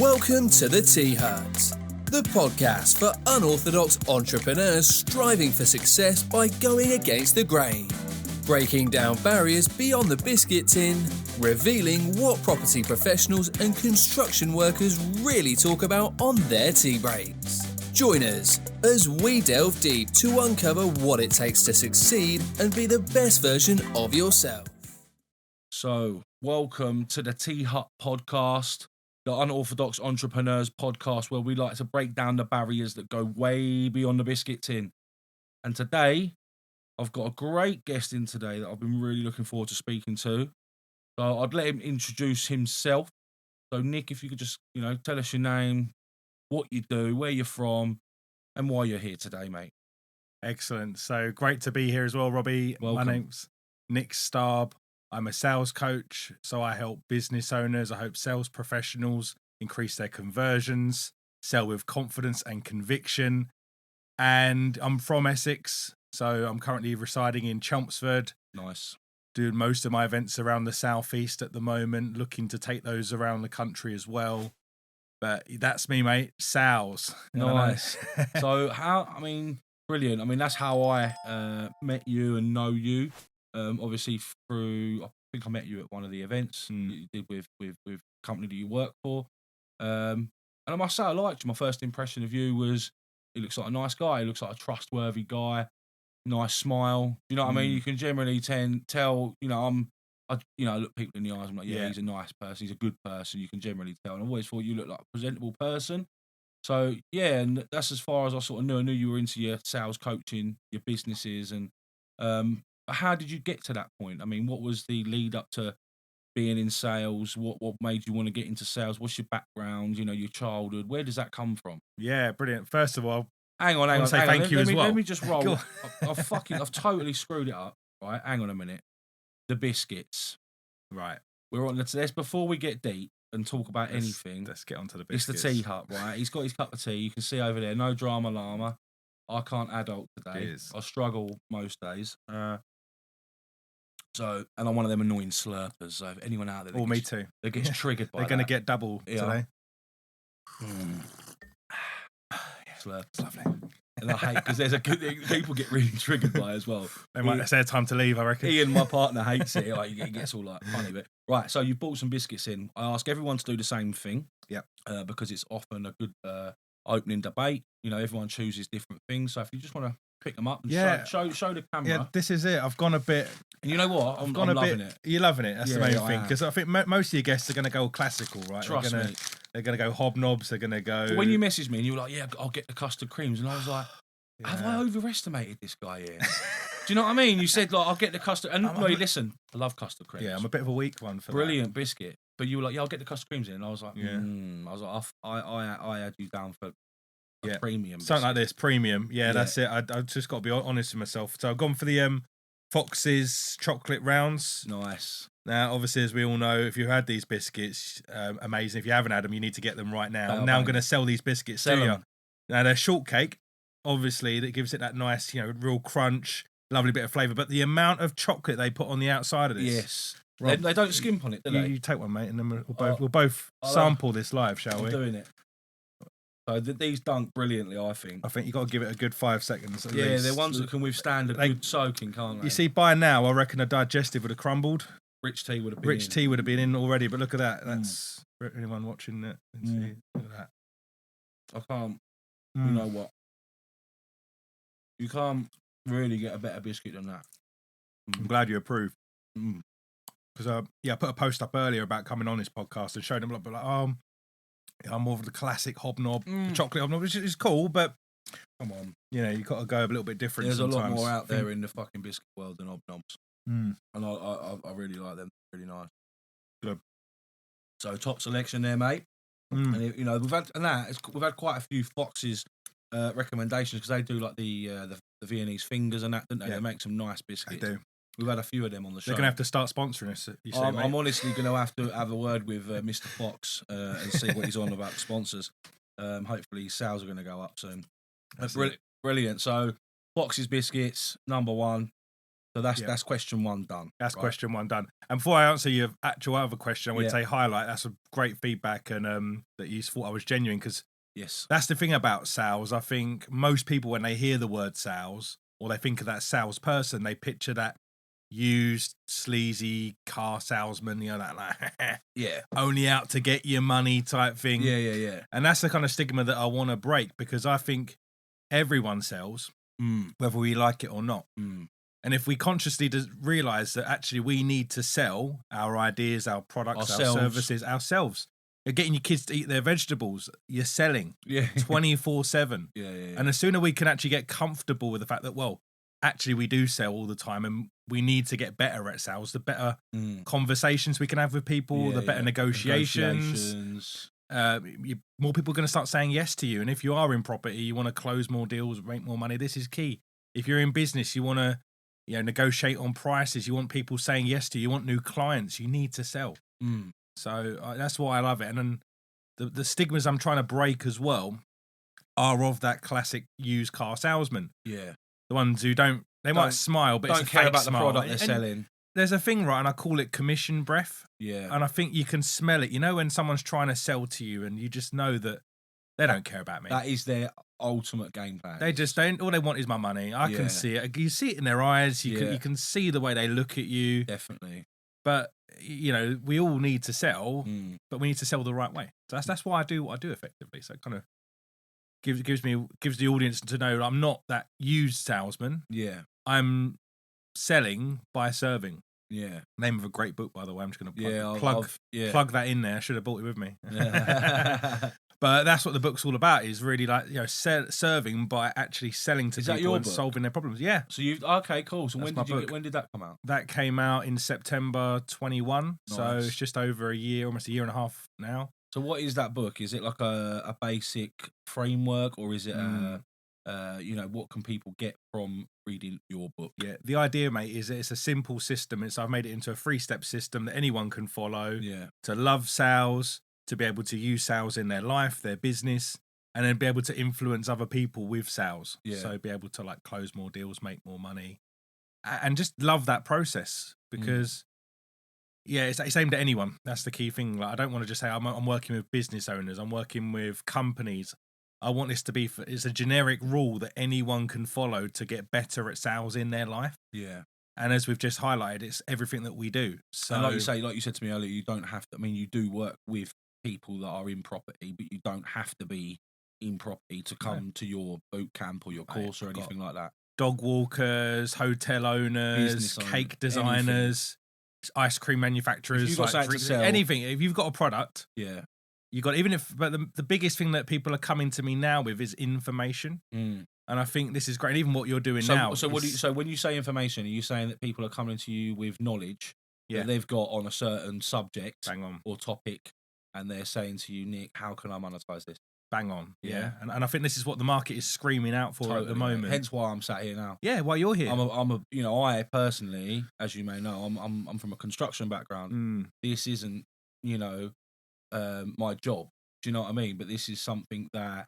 Welcome to the Tea Hut, the podcast for unorthodox entrepreneurs striving for success by going against the grain, breaking down barriers beyond the biscuit tin, revealing what property professionals and construction workers really talk about on their tea breaks. Join us as we delve deep to uncover what it takes to succeed and be the best version of yourself. So, welcome to the Tea Hut podcast, the Unorthodox Entrepreneurs podcast, where we like to break down the barriers that go way beyond the biscuit tin. And today, I've got a great guest in today that I've been really looking forward to speaking to. So I'd let him introduce himself. So Nick, if you could just, tell us your name, what you do, where you're from, and why you're here today, mate. Excellent. So great to be here as well, Robbie. Welcome. My name's Nick Staab. I'm a sales coach, so I help business owners, I help sales professionals increase their conversions, sell with confidence and conviction. And I'm from Essex, so I'm currently residing in Chelmsford. Nice. Doing most of my events around the southeast at the moment, looking to take those around the country as well. But that's me, mate. Sales. Nice. So brilliant. That's how I met you and know you. Obviously through, I think I met you at one of the events you did with the company that you work for. And I must say I liked you. My first impression of you was he looks like a nice guy. He looks like a trustworthy guy. Nice smile. You know what I mean? You can generally tell, I look people in the eyes. I'm like, yeah, he's a nice person. He's a good person. You can generally tell. And I've always thought you look like a presentable person. So, yeah, and that's as far as I sort of knew. I knew you were into your sales coaching, your businesses. And how did you get to that point? What was the lead up to being in sales? What made you want to get into sales? What's your background, your childhood? Where does that come from? Yeah, brilliant. First of all, hang on. Thank you as well. Let me just roll. I've totally screwed it up. Right, hang on a minute. The biscuits. Right. We're on this before we get deep and talk about anything. Let's get onto the biscuits. It's the Tea Hut, right? He's got his cup of tea. You can see over there. No drama llama. I can't adult today. I struggle most days. And I'm one of them annoying slurpers. So if anyone out there, me too, that gets triggered by they're going to get double today. Slurp, it's lovely. And I hate because there's a good thing people get really triggered by as well. It's their time to leave, I reckon. Ian, my partner, hates it. Like, he gets all like funny. But right, so you bought some biscuits in. I ask everyone to do the same thing. Yeah. Because it's often a good opening debate. Everyone chooses different things. So if you just want to pick them up and show the camera. Yeah, this is it. I've gone a bit. And you know what? I'm loving it. You're loving it. That's the main thing. Because I think most of your guests are going to go classical, right? Trust me. They're going to go hobnobs. They're going to go. When you messaged me and you were like, "Yeah, I'll get the custard creams," and I was like, "Have I overestimated this guy here?" Do you know what I mean? You said like, "I'll get the custard," and listen, I love custard creams. Yeah, I'm a bit of a weak one for brilliant biscuit. But you were like, "Yeah, I'll get the custard creams in," and I was like, I was like, I had you down for premium. Something like this, premium. Yeah, that's it. I've just got to be honest with myself. So I've gone for the Fox's chocolate rounds. Nice. Now, obviously, as we all know, if you've had these biscuits, amazing. If you haven't had them, you need to get them right now. I'm going to sell these biscuits to you. Now, they're shortcake, obviously, that gives it that nice, real crunch, lovely bit of flavour. But the amount of chocolate they put on the outside of this. Yes. Rob, they don't skimp on it, do they? You take one, mate, and then we'll both sample this live, shall we? I'm doing it. So these dunk brilliantly, I think. I think you've got to give it a good 5 seconds at least. least. They're ones that can withstand a good soaking, can't they? You see, by now, I reckon a digestive would have crumbled. Rich tea would have been in already, but look at that. That's for anyone watching it. See, look at that. I can't. You know what? You can't really get a better biscuit than that. I'm glad you approve. Because I put a post up earlier about coming on this podcast and showed them I'm more of the classic hobnob, the chocolate hobnob, which is cool, but come on, you've got to go a little bit different. There's sometimes. A lot more out there in the fucking biscuit world than hobnobs, and I really like them. Really nice. Good. So top selection there, mate. And we've had quite a few Fox's recommendations because they do like the Viennese fingers and that, don't they? Yeah. They make some nice biscuits. They do. We've had a few of them on the show. They're going to have to start sponsoring us. I'm honestly going to have a word with Mr. Fox and see what he's on about sponsors. Hopefully, sales are going to go up soon. Brilliant. So, Fox's biscuits, number one. So that's question one done. That's right? question one done. And before I answer your actual other question, I would Yeah. say highlight. That's a great feedback, and that you thought I was genuine, because Yes. that's the thing about sales. I think most people, when they hear the word sales or they think of that salesperson, they picture that used, sleazy car salesman, that like Yeah. only out to get your money type thing. Yeah. And that's the kind of stigma that I want to break, because I think everyone sells, whether we like it or not. And if we consciously realize that actually we need to sell our ideas, our products, our services ourselves. You're getting your kids to eat their vegetables. You're selling 24/7. Yeah. And the sooner we can actually get comfortable with the fact that, well, actually we do sell all the time, and we need to get better at sales, the better conversations we can have with people, the better negotiations. More people are going to start saying yes to you. And if you are in property, you want to close more deals, make more money. This is key. If you're in business, you want to negotiate on prices. You want people saying yes to you. You want new clients. You need to sell. So that's why I love it. And then the stigmas I'm trying to break as well are of that classic used car salesman. Yeah. The ones who might smile, but don't it's a care fake about smile. the product they're selling. There's a thing, right, and I call it commission breath. Yeah. And I think you can smell it. When someone's trying to sell to you and you just know that they don't care about me. That is their ultimate game plan. They just don't. All they want is my money. I can see it. You see it in their eyes. You can see the way they look at you. Definitely. But we all need to sell, but we need to sell the right way. So that's why I do what I do effectively. So it kind of gives the audience to know I'm not that used salesman. Yeah. I'm selling by serving. Yeah. Name of a great book, by the way. I'm just going to plug that in there. I should have bought it with me. Yeah. But that's what the book's all about, is really like, serving by actually selling to people and solving their problems. Yeah. So okay, cool. So when did that come out? That came out in September 21. Nice. So it's just over a year, almost a year and a half now. So what is that book? Is it like a basic framework, or is it what can people get from reading your book? Yeah, the idea, mate, is that it's a simple system. I've made it into a 3-step system that anyone can follow. Yeah. To love sales, to be able to use sales in their life, their business, and then be able to influence other people with sales. Yeah. So be able to like close more deals, make more money, and just love that process, because it's aimed at anyone. That's the key thing. Like, I don't want to just say I'm working with business owners. I'm working with companies. I want this to be it's a generic rule that anyone can follow to get better at sales in their life. Yeah. And as we've just highlighted, it's everything that we do. So, and like you said to me earlier, you don't have to. I mean, you do work with people that are in property, but you don't have to be in property to come to your boot camp or your course or anything like that. Dog walkers, hotel owners, cake designers, ice cream manufacturers, you've got something to sell, anything. If you've got a product, you got but the biggest thing that people are coming to me now with is information. And I think this is great. And even what you're doing now. So when you say information, are you saying that people are coming to you with knowledge that they've got on a certain subject or topic, and they're saying to you, Nick, how can I monetize this? Bang on. Yeah. And I think this is what the market is screaming out for at the moment. Hence why I'm sat here now. Yeah, why you're here. I personally, as you may know, I'm from a construction background. This isn't, my job. Do you know what I mean? But this is something that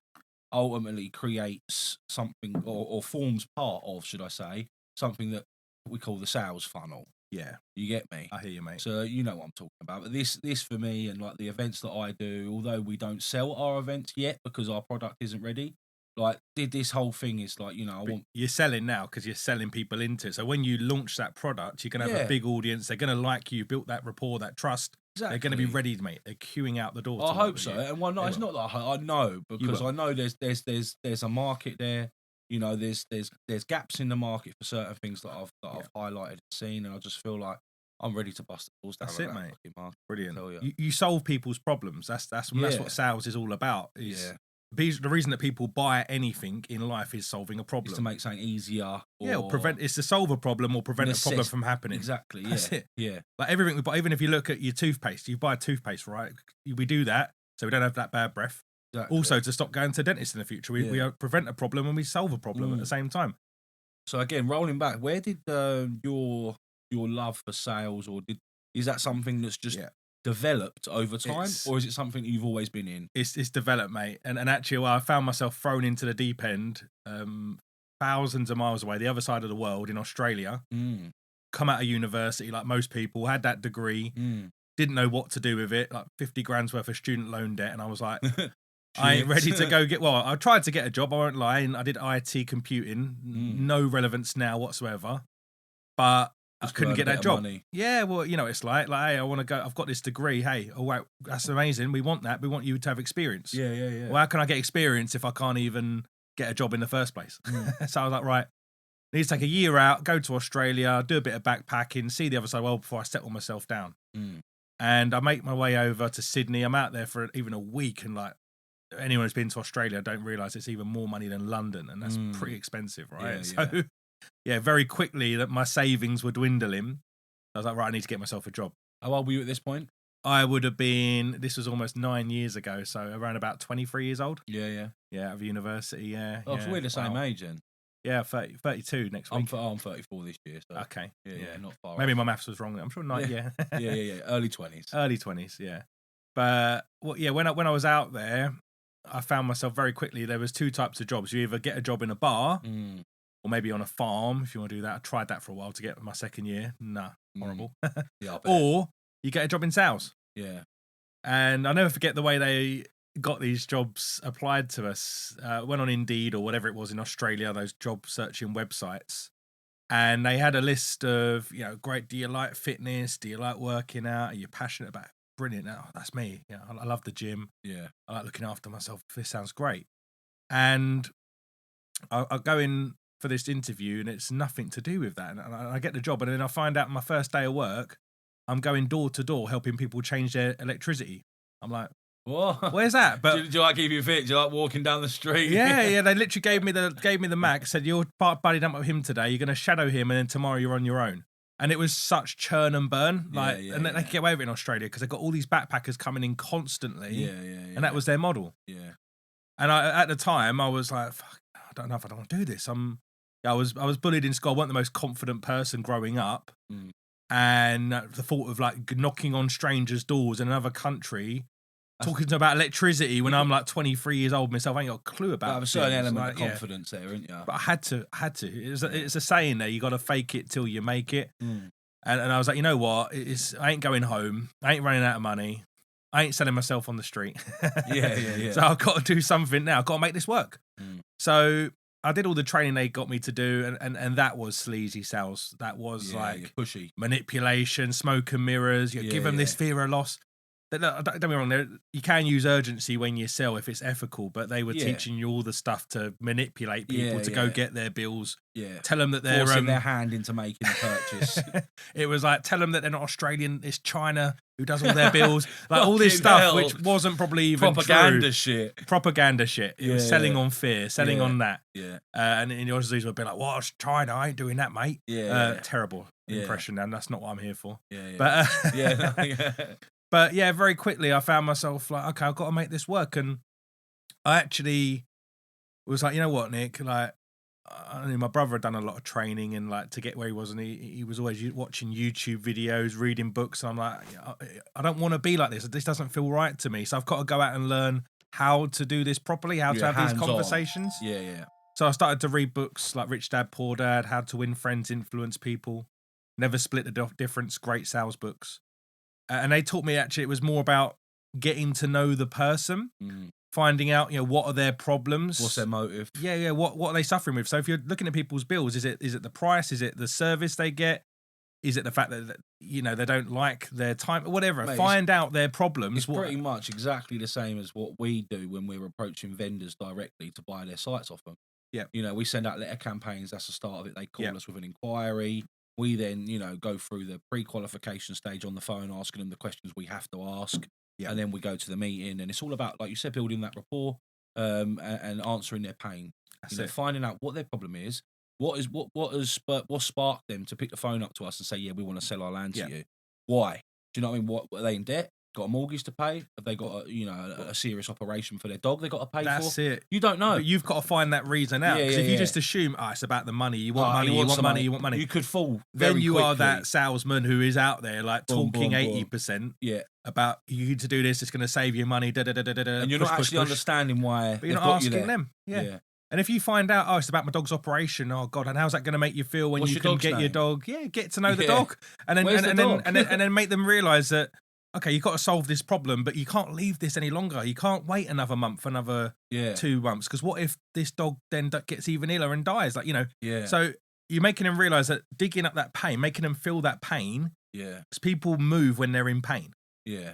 ultimately creates something or forms part of, should I say, something that we call the sales funnel. Yeah. You get me? I hear you, mate. So you know what I'm talking about. But this for me, and like the events that I do, although we don't sell our events yet because our product isn't ready, like this whole thing is like, you're selling now because you're selling people into it. So when you launch that product, you're going to have a big audience. They're going to like you, built that rapport, that trust. Exactly. They're going to be ready, mate. They're queuing out the door. I hope so. And one night, it's not that I know, because I know there's a market there. There's gaps in the market for certain things that I've highlighted and seen, and I just feel like I'm ready to bust the balls down. That's it, mate. Brilliant. You solve people's problems. That's what sales is all about. The reason that people buy anything in life is solving a problem. It's to make something easier. Or prevent. It's to solve a problem or prevent a problem from happening. Exactly. Yeah. That's it. Yeah. Like everything we buy, even if you look at your toothpaste, you buy a toothpaste, right? We do that so we don't have that bad breath. Exactly. Also, to stop going to dentists in the future, we prevent a problem and we solve a problem at the same time. So again, rolling back, where did your love for sales, is that something that's just developed over time, or is it something you've always been in? It's developed, mate. And actually, I found myself thrown into the deep end thousands of miles away, the other side of the world in Australia, come out of university like most people, had that degree, didn't know what to do with it, like 50 grand's worth of student loan debt. And I was like, I ain't ready to go get, well, I tried to get a job, I won't lie, and I did IT computing, no relevance now whatsoever, but I couldn't get that job. Money. Yeah, well, you know, it's like, hey, I want to go, I've got this degree, hey, oh wow, that's amazing, we want that, we want you to have experience. Yeah. Well, how can I get experience if I can't even get a job in the first place? So I was like, right, I need to take a year out, go to Australia, do a bit of backpacking, see the other side of the world before I settle myself down. And I make my way over to Sydney. I'm out there for even a week, and like, anyone who's been to Australia don't realise it's even more money than London, and that's pretty expensive, right? Yeah, so, very quickly that my savings were dwindling. I was like, right, I need to get myself a job. How old were you at this point? I would have been, this was almost 9 years ago, so around about 23 years old. Yeah. Yeah, out of university, yeah. Oh, so we're the same age then. Yeah, 32 next week. I'm 34 this year. So. Okay. Yeah, not far Maybe off. my maths was wrong. I'm sure not, yeah. Yeah. Early 20s. Early 20s, yeah. But, when I was out there, I found myself very quickly, there was two types of jobs. You either get a job in a bar, or maybe on a farm, if you want to do that. I tried that for a while to get my second year. Nah, horrible. Yeah, or you get a job in sales. Yeah. And I'll never forget the way they got these jobs applied to us. Went on Indeed or whatever it was in Australia, those job searching websites. And they had a list of, great, do you like fitness? Do you like working out? Are you passionate about it? Brilliant. Oh, that's me. Yeah, I love the gym. Yeah. I like looking after myself. This sounds great. And I go in for this interview and it's nothing to do with that. And I get the job, and then I find out my first day of work, I'm going door to door helping people change their electricity. I'm like, what? Where's that? But do you like keep you fit? Do you like walking down the street? Yeah. They literally gave me the Mac. Said, you're buddied up with him today. You're going to shadow him, and then tomorrow you're on your own. And it was such churn and burn. And they can get away with it in Australia because they've got all these backpackers coming in constantly. Yeah. And that was their model. Yeah. And at the time, I was like, fuck, I don't know if I don't want to do this. I was bullied in school. I wasn't the most confident person growing up. And the thought of like knocking on strangers' doors in another country, talking to them about electricity when I'm like 23 years old myself, I ain't got a clue about it. Have a certain element of confidence there, isn't you? But I had to. It's a saying there, you got to fake it till you make it. And I was like, you know what? I ain't going home. I ain't running out of money. I ain't selling myself on the street. Yeah. So I've got to do something now. I've got to make this work. So I did all the training they got me to do, and that was sleazy sales. That was pushy manipulation, smoke and mirrors. Give them this fear of loss. Don't get me wrong, you can use urgency when you sell if it's ethical, but they were teaching you all the stuff to manipulate people to go get their bills. Yeah. Tell them that they're forcing their hand into making the purchase. It was like, tell them that they're not Australian, it's China who does all their bills. Like all this stuff, which wasn't probably even propaganda true. Propaganda shit. It was selling on fear, selling on that. Yeah. And the Aussies would be like, "What? China? I ain't doing that, mate." Terrible impression, and that's not what I'm here for. But But very quickly I found myself like, okay, I've got to make this work. And I actually was like, you know what, Nick, like, I mean, my brother had done a lot of training and like to get where he was, and he was always watching YouTube videos, reading books. And I'm like, I don't want to be like this. This doesn't feel right to me. So I've got to go out and learn how to do this properly, how to have these conversations. Yeah. So I started to read books like Rich Dad, Poor Dad, How to Win Friends, Influence People, Never Split the Difference, great sales books. And they taught me actually it was more about getting to know the person, finding out, what are their problems, what's their motive. Yeah. What are they suffering with? So if you're looking at people's bills, is it the price? Is it the service they get? Is it the fact that they don't like their time? Whatever. Mate, find out their problems. It's pretty much exactly the same as what we do when we're approaching vendors directly to buy their sites off them. Yeah. We send out letter campaigns. That's the start of it. They call us with an inquiry. We then, go through the pre-qualification stage on the phone, asking them the questions we have to ask. Yeah. And then we go to the meeting. And it's all about, like you said, building that rapport and answering their pain. Finding out what their problem is. What sparked them to pick the phone up to us and say, we want to sell our land to you. Why? Do you know what I mean? What are they in debt? Got a mortgage to pay? Have they got a serious operation for their dog they got to pay for? That's it. You don't know. But you've got to find that reason out. Because if you just assume, it's about the money, you want money, you want money. You could fall very Then you quickly. are that salesman who is out there like talking 80% about you need to do this, it's going to save you money, And you're not actually understanding why. But you're not asking them. Yeah. And if you find out, oh, it's about my dog's operation, oh God, and how's that going to make you feel when What's you your can dog's get your name? dog? Yeah, get to know the dog, and then Where's the dog? and then make them realise that, okay, you've got to solve this problem, but you can't leave this any longer. You can't wait another month, another 2 months, because what if this dog then gets even iller and dies? Like, you know, so you're making them realise that digging up that pain, making them feel that pain, because people move when they're in pain. Yeah.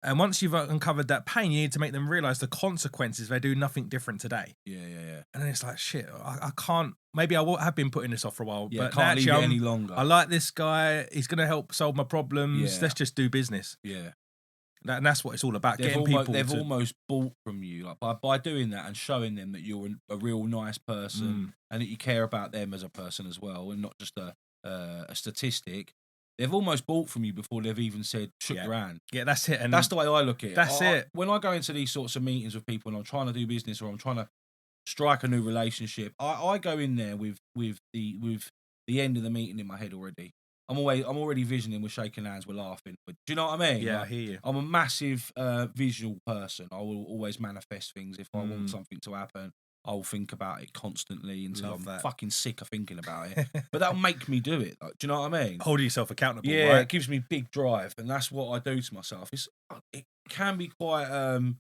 And once you've uncovered that pain, you need to make them realise the consequences. They do nothing different today. Yeah. And then it's like, shit, I can't. Maybe I have been putting this off for a while, but can't leave it actually any longer. I like this guy. He's going to help solve my problems. Yeah. Let's just do business. Yeah. And that's what it's all about. They've almost bought from you, like by doing that and showing them that you're a real nice person and that you care about them as a person as well, and not just a statistic. They've almost bought from you before they've even said shook your hand. Yeah, that's it. And that's the way I look at it. That's it. When I go into these sorts of meetings with people and I'm trying to do business or I'm trying to strike a new relationship, I go in there with the end of the meeting in my head already. I'm already visioning, we're shaking hands, we're laughing. Do you know what I mean? Yeah, like, I hear you. I'm a massive visual person. I will always manifest things. If I want something to happen, I'll think about it constantly until I'm fucking sick of thinking about it. But that'll make me do it. Like, do you know what I mean? Holding yourself accountable. Yeah, right? It gives me big drive, and that's what I do to myself. It can be quite. I'm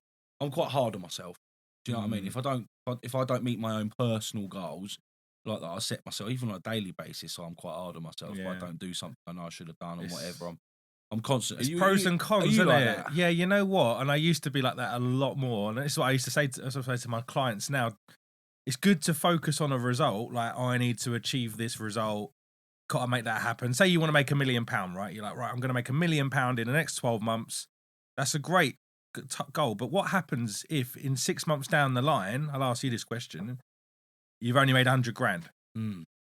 quite hard on myself. Do you know what I mean? If I don't meet my own personal goals, like that, I set myself even on a daily basis. So I'm quite hard on myself. If I don't do something I know I should have done or whatever, I'm constant. It's pros and cons, isn't like it? That? Yeah, you know what? And I used to be like that a lot more. And this is what I used to say to my clients now. It's good to focus on a result. Like, I need to achieve this result. Got to make that happen. Say you want to make £1 million, right? You're like, right, I'm going to make £1 million in the next 12 months. That's a great goal. But what happens if in 6 months down the line, I'll ask you this question, you've only made 100 grand.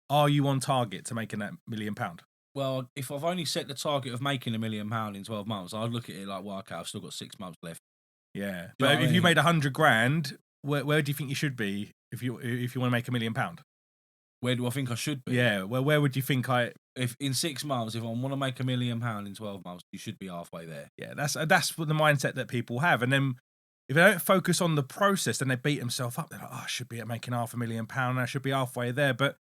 Are you on target to making that £1 million? Well, if I've only set the target of making £1 million in 12 months, I'd look at it like, well, okay, I've still got 6 months left. Yeah. But if you made 100 grand, where do you think you should be if you want to make £1 million? Where do I think I should be? Yeah. Well, where would you think if in 6 months, if I want to make £1 million in 12 months, you should be halfway there. Yeah, that's what the mindset that people have. And then if they don't focus on the process, then they beat themselves up. They're like, oh, I should be at making £500,000. I should be halfway there. But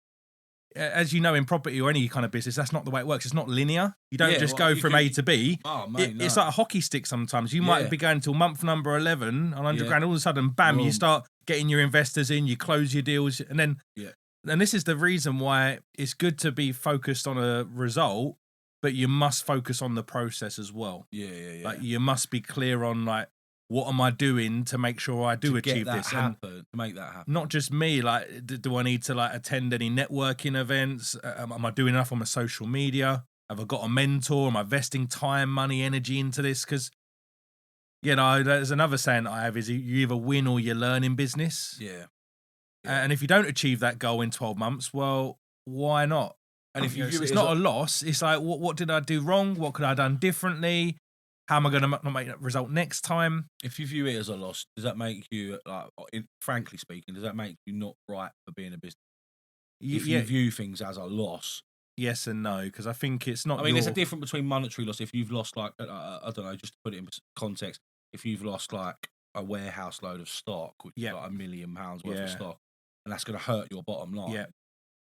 as you know, in property or any kind of business, that's not the way it works. It's not linear. You don't just go from A to B. Oh, mate, It's like a hockey stick sometimes. You might be going until month number 11 on 100 grand. All of a sudden, bam, you start getting your investors in, you close your deals. And then, and this is the reason why it's good to be focused on a result, but you must focus on the process as well. Yeah. Like, you must be clear on, like, what am I doing to make sure I do achieve this? To make that happen. Not just me. Like, do I need to like attend any networking events? Am I doing enough on my social media? Have I got a mentor? Am I investing time, money, energy into this? Because, you know, there's another saying I have is you either win or you learn in business. Yeah. And if you don't achieve that goal in 12 months, well, why not? And if it's not a loss. It's like, what did I do wrong? What could I have done differently? How am I going to not make that result next time? If you view it as a loss, does that make you, like, frankly speaking, does that make you not right for being a business? If you view things as a loss. Yes and no, because I think it's not. I mean, there's a difference between monetary loss. If you've lost, like, I don't know, just to put it in context, if you've lost like a warehouse load of stock, which is like £1 million worth of stock, and that's going to hurt your bottom line.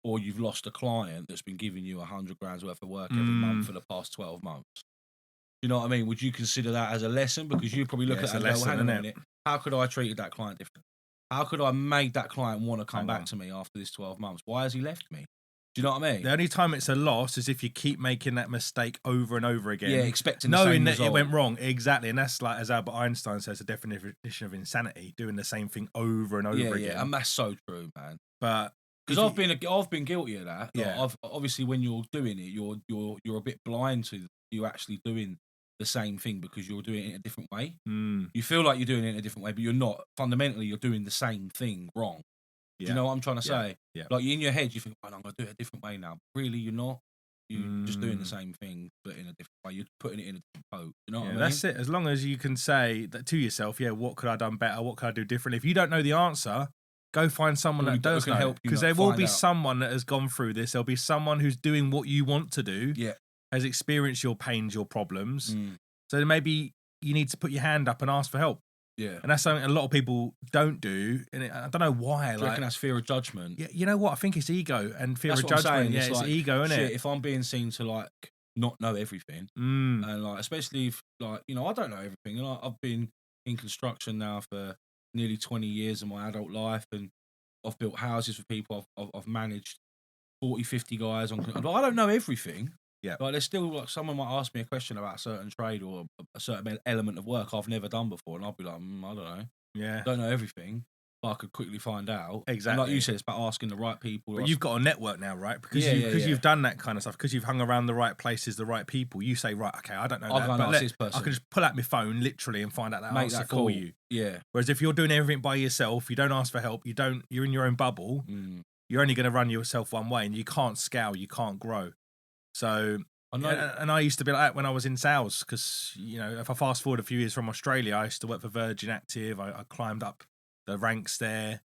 Or you've lost a client that's been giving you 100 grand's worth of work every month for the past 12 months. You know what I mean? Would you consider that as a lesson? Because you probably look at it and go, hang on a minute, how could I have treated that client differently? How could I have made that client want to come back to me after this 12 months? Why has he left me? Do you know what I mean? The only time it's a loss is if you keep making that mistake over and over again. Yeah, expecting knowing that result. It went wrong. Exactly. And that's like, as Albert Einstein says, a definition of insanity, doing the same thing over and over again. Yeah, and that's so true, man. But because I've been guilty of that. Yeah. Like, obviously when you're doing it, you're a bit blind to you actually doing the same thing because you're doing it in a different way. You feel like you're doing it in a different way, but you're not. Fundamentally, you're doing the same thing wrong. Do you know what I'm trying to say? Yeah. Like, in your head, you think, oh, I'm going to do it a different way now. Really, you're not. You're just doing the same thing, but in a different way. You're putting it in a different boat. You know what I mean? That's it. As long as you can say that to yourself, what could I have done better? What could I do differently? If you don't know the answer, go find someone that does know. Help you, because there will be someone that has gone through this. There'll be someone who's doing what you want to do, has experienced your pains, your problems. So maybe you need to put your hand up and ask for help. Yeah. And that's something a lot of people don't do. And I don't know why. Do you reckon that's fear of judgment? Yeah, you know what? I think it's ego and fear That's of what I'm judgment. saying. Yeah, it's like, ego, isn't it? If I'm being seen to like not know everything, and like especially if like I don't know everything, and I've been in construction now for nearly 20 years of my adult life, and I've built houses for people. I've managed 40, 50 guys on. But I don't know everything. Yeah. Like there's still like someone might ask me a question about a certain trade or a certain element of work I've never done before, and I'll be like, I don't know. Yeah. Don't know everything, but I could quickly find out. Exactly. And like you said, it's about asking the right people. But you've got a network now, right? Because Yeah, you've done that kind of stuff, because you've hung around the right places, the right people. You say, right, okay, I don't know I'll that, go and but ask this person. I can just pull out my phone literally and find out that Make answer that for call. you. Yeah. Whereas if you're doing everything by yourself, you don't ask for help, you're in your own bubble, you're only going to run yourself one way, and you can't scale, you can't grow. So, I know. and I used to be like that when I was in sales, because, if I fast forward a few years from Australia, I used to work for Virgin Active. I climbed up the ranks there,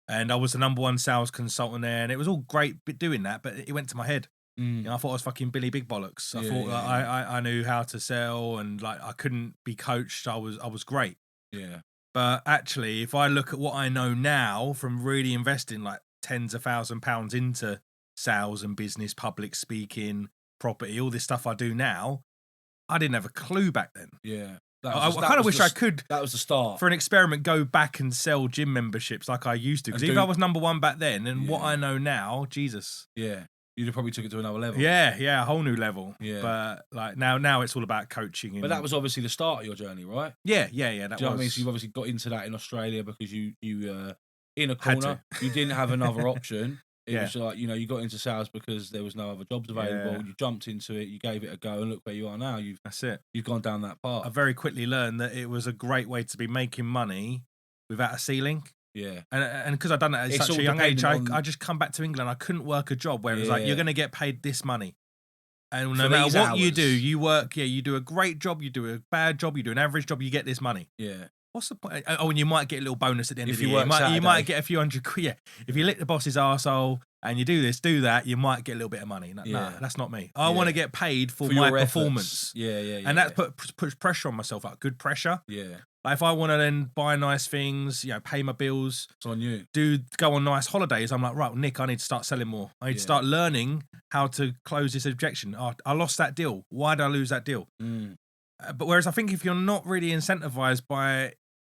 and I was the number one sales consultant there, and it was all great doing that, but it went to my head. I thought I was fucking Billy Big Bollocks. I thought I knew how to sell, and like I couldn't be coached. I was great. Yeah. But actually, if I look at what I know now from really investing like tens of £1,000s into sales and business, public speaking, property, all this stuff I do now, I didn't have a clue back then. Yeah. I kind of wish I could. That was the start. For an experiment, go back and sell gym memberships like I used to. Because if I was number one back then, and what I know now, Jesus. Yeah. You'd have probably took it to another level. Yeah, a whole new level. Yeah. But like now it's all about coaching. But that was obviously the start of your journey, right? Yeah. That Do you know what I mean? So you've obviously got into that in Australia because you in a corner. You didn't have another option. It was like, you got into sales because there was no other jobs available. Yeah. You jumped into it, you gave it a go, and look where you are now. That's it. You've gone down that path. I very quickly learned that it was a great way to be making money without a ceiling. Yeah. And because I'd done it at such a young age, I just come back to England. I couldn't work a job where it was like, you're going to get paid this money. And no matter what you do, you work, you do a great job, you do a bad job, you do an average job, you get this money. Yeah. What's the point? Oh, and you might get a little bonus at the end of the year. You might get a few hundred quid. Yeah. If you lick the boss's arsehole and you do this, do that, you might get a little bit of money. Nah, that's not me. I want to get paid for my performance. Yeah. And that puts pressure on myself, like good pressure. Yeah. Like if I want to then buy nice things, pay my bills. It's on you. Go on nice holidays. I'm like, right, Nick, I need to start selling more. I need to start learning how to close this objection. Oh, I lost that deal. Why did I lose that deal? But whereas I think if you're not really incentivized by,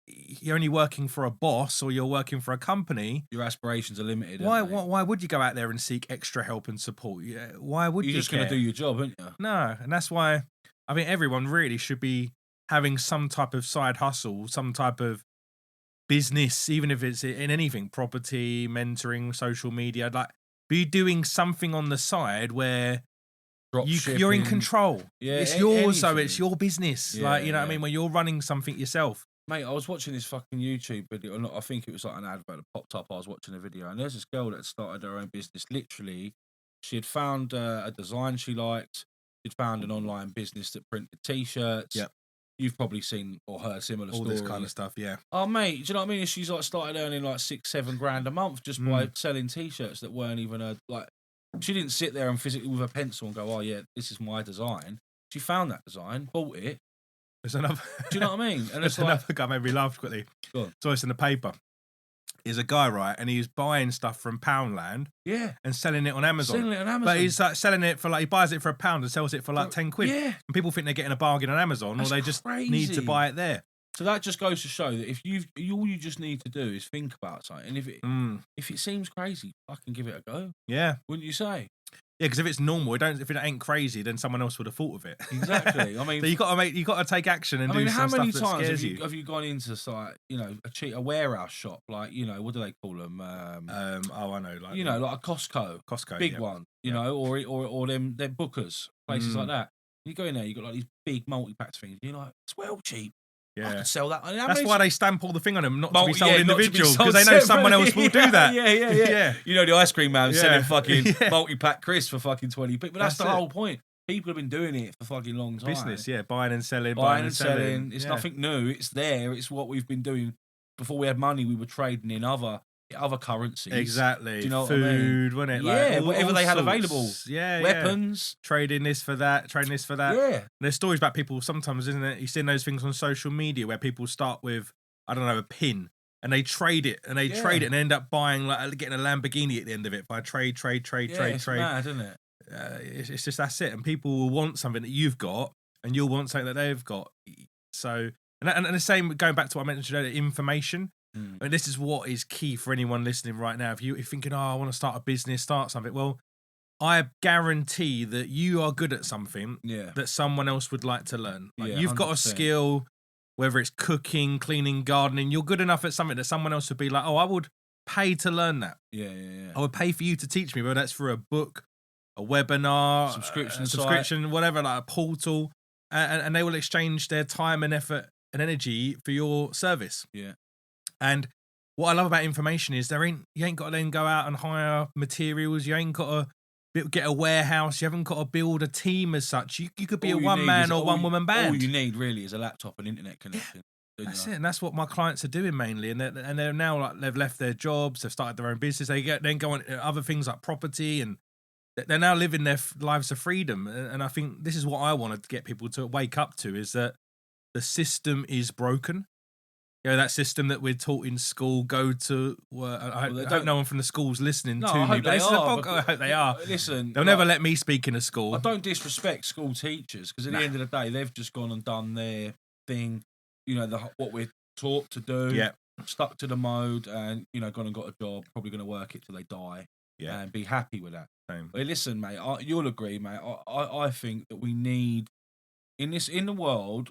you're only working for a boss or you're working for a company, your aspirations are limited. Why would you go out there and seek extra help and support? Why would you? You're just going to do your job, aren't you? No, and that's why I think everyone really should be having some type of side hustle, some type of business, even if it's in anything, property, mentoring, social media, like be doing something on the side where you're in control. Yeah, it's yours, so it's your business. Yeah, like, what I mean? When you're running something yourself. Mate, I was watching this fucking YouTube video, I think it was like an advert that popped up. I was watching a video, and there's this girl that had started her own business. Literally, she had found a design she liked. She'd found an online business that printed T-shirts. Yep. You've probably seen or heard similar all stories. This kind of stuff, yeah. Oh, mate, do you know what I mean? She's like started earning like $6-7 a month just by selling T-shirts that weren't even she didn't sit there and physically with a pencil and go, oh yeah, this is my design. She found that design, bought it. There's another. Do you know what I mean? And there's another guy made me laugh quickly. So it's in the paper. He's a guy, right, and he's buying stuff from Poundland, and selling it on Amazon. But he's like selling it for he buys it for £1 and sells it for like 10 quid. Yeah. And people think they're getting a bargain on Amazon, or they just need to buy it there. So that just goes to show that if all you just need to do is think about something, and if it seems crazy, fucking give it a go. Yeah, wouldn't you say? Yeah, because if it's normal, if it ain't crazy, then someone else would have thought of it. Exactly. I mean, so you got to take action and do some stuff that scares you. How many times have you gone into a warehouse shop, like what do they call them? I know, like like a Costco, big one, you know, or them bookers, places like that. You go in there, you got like these big multi-packs things. You're like, it's well cheap. Yeah. I could sell that. That's why they stamp all the thing on them, not to be sold individual, because they know someone else will do that. Yeah. You know, the ice cream man selling fucking multi-pack crisps for fucking 20p. But that's the whole point. People have been doing it for fucking long time. Business, buying and selling. It's nothing new. It's there. It's what we've been doing. Before we had money, we were trading in other currencies. Exactly. Do you know Food, what I mean? wasn't it? Yeah, whatever they had available. Yeah, weapons. Trading this for that, trading this for that. Yeah. There's stories about people sometimes, isn't it? You've seen those things on social media where people start with I don't know, a pin, and they trade it and end up buying getting a Lamborghini at the end of it by trade. It's mad, isn't it? It's just that's it, and people will want something that you've got, and you'll want something that they've got. So, and the same going back to what I mentioned earlier, information. And this is what is key for anyone listening right now. If you're thinking, I want to start a business, start something. Well, I guarantee that you are good at something that someone else would like to learn. Like you've 100%. Got a skill, whether it's cooking, cleaning, gardening, you're good enough at something that someone else would be like, I would pay to learn that. Yeah. I would pay for you to teach me, whether that's through a book, a webinar, subscription, whatever, like a portal. And they will exchange their time and effort and energy for your service. Yeah. And what I love about information is you ain't got to then go out and hire materials. You ain't got to get a warehouse. You haven't got to build a team as such. You could be a one-man or one-woman band. All you need really is a laptop and internet connection. Yeah, that's it. And that's what my clients are doing mainly. And they're now like they've left their jobs. They've started their own business. They then go on other things like property, and they're now living their lives of freedom. And I think this is what I want to get people to wake up to, is that the system is broken. You know, that system that we're taught in school, go to work. I don't know one from the schools listening to me, but I hope they are. Listen, they'll never let me speak in a school. I don't disrespect school teachers, because at the end of the day, they've just gone and done their thing. You know, what we're taught to do, stuck to the mode, and, you know, gone and got a job, probably going to work it till they die, and be happy with that. Same. But listen, mate, you'll agree, mate. I think that we need, in the world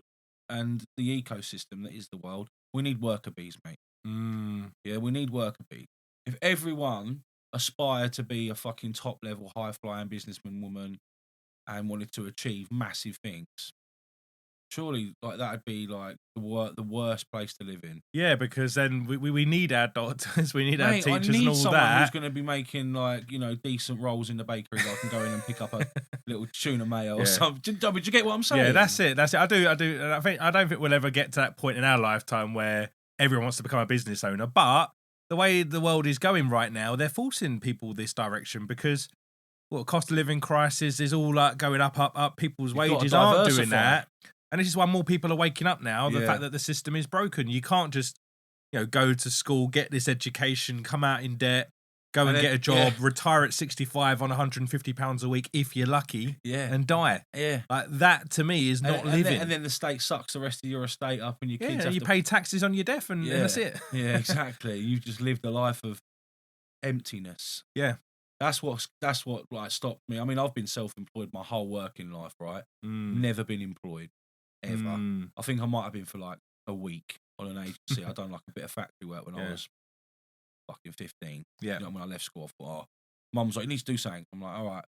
and the ecosystem that is the world, we need worker bees, mate. Yeah, we need worker bees. If everyone aspired to be a fucking top level, high flying businessman, woman, and wanted to achieve massive things, surely like that'd be like the worst place to live in. Yeah, because then we need our doctors, we need our teachers, I need and all someone that. who's going to be making like, you know, decent rolls in the bakery that I can go in and pick up a little tuna mayo or something. Do you get what I'm saying? Yeah, that's it. I do. And I don't think we'll ever get to that point in our lifetime where everyone wants to become a business owner. But the way the world is going right now, they're forcing people this direction, because cost of living crisis is all like going up. People's wages aren't doing that. And this is why more people are waking up now. The fact that the system is broken. You can't just, you know, go to school, get this education, come out in debt, go and get a job, retire at 65 on £150 a week if you're lucky, and die. Yeah, like that to me is not living. And then the state sucks the rest of your estate up, and your kids. And you pay taxes on your death, and that's it. Yeah, exactly. You've just lived a life of emptiness. Yeah. That's what like stopped me. I mean, I've been self-employed my whole working life, right? Never been employed. Ever. I think I might have been for like a week on an agency. I done like a bit of factory work when I was fucking 15. Yeah. You know, when I left school, I thought, Mum was like, you need to do something. I'm like, all right.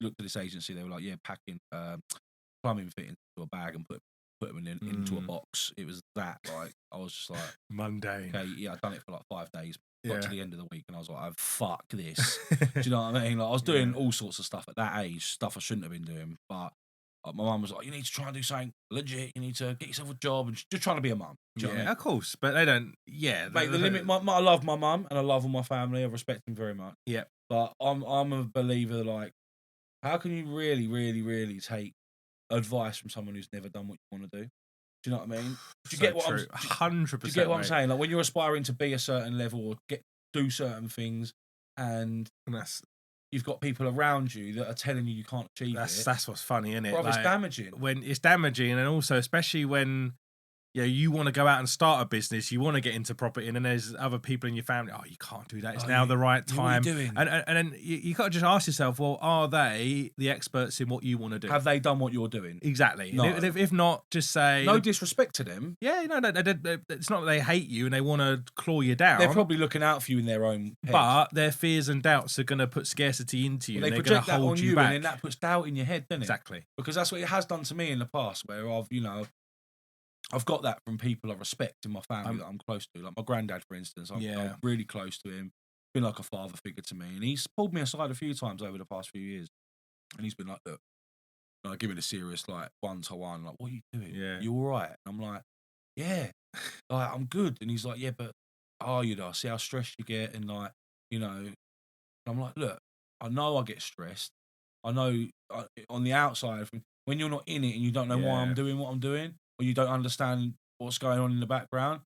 Looked at this agency. They were like, packing plumbing fittings into a bag and put them into a box. It was that, like, I was just like, mundane. Okay, I'd done it for like 5 days. Got to the end of the week and I was like, oh, fuck this. Do you know what I mean? Like, I was doing all sorts of stuff at that age, stuff I shouldn't have been doing, but my mum was like, you need to try and do something legit. You need to get yourself a job, and just trying to be a mum. Do you know what I mean? Of course. But they don't. Yeah. Mate, the limit. I love my mum and I love all my family. I respect them very much. Yeah. But I'm a believer. Like, how can you really, really, really take advice from someone who's never done what you want to do? Do you know what I mean? Do you get what 100%. Do you get what I'm saying? Like, when you're aspiring to be a certain level or do certain things, and you've got people around you that are telling you can't achieve it. That's what's funny, isn't it? Bro, it's damaging. When it's damaging, and also especially when you want to go out and start a business, you want to get into property, and then there's other people in your family. Oh, you can't do that. It's now the right time. What are you doing? And then you got to just ask yourself, well, are they the experts in what you want to do? Have they done what you're doing? Exactly. No. If not, just say no disrespect to them. Yeah, no, it's not that they hate you and they want to claw you down. They're probably looking out for you in their own head. But their fears and doubts are going to put scarcity into you. Well, they and they're project going to hold that on you back. and then that puts doubt in your head, doesn't it? Exactly. Because that's what it has done to me in the past, where I've got that from people I respect in my family that I'm close to. Like my granddad, for instance, I'm really close to him. Been like a father figure to me. And he's pulled me aside a few times over the past few years. And he's been like, look, like, give it a serious, like, one-to-one. Like, what are you doing? Yeah. You all right? And I'm like, yeah, like, I'm good. And he's like, yeah, but are you though? I see how stressed you get. And like, you know, and I'm like, look, I know I get stressed. I know on the outside, when you're not in it and you don't know why I'm doing what I'm doing, or you don't understand what's going on in the background,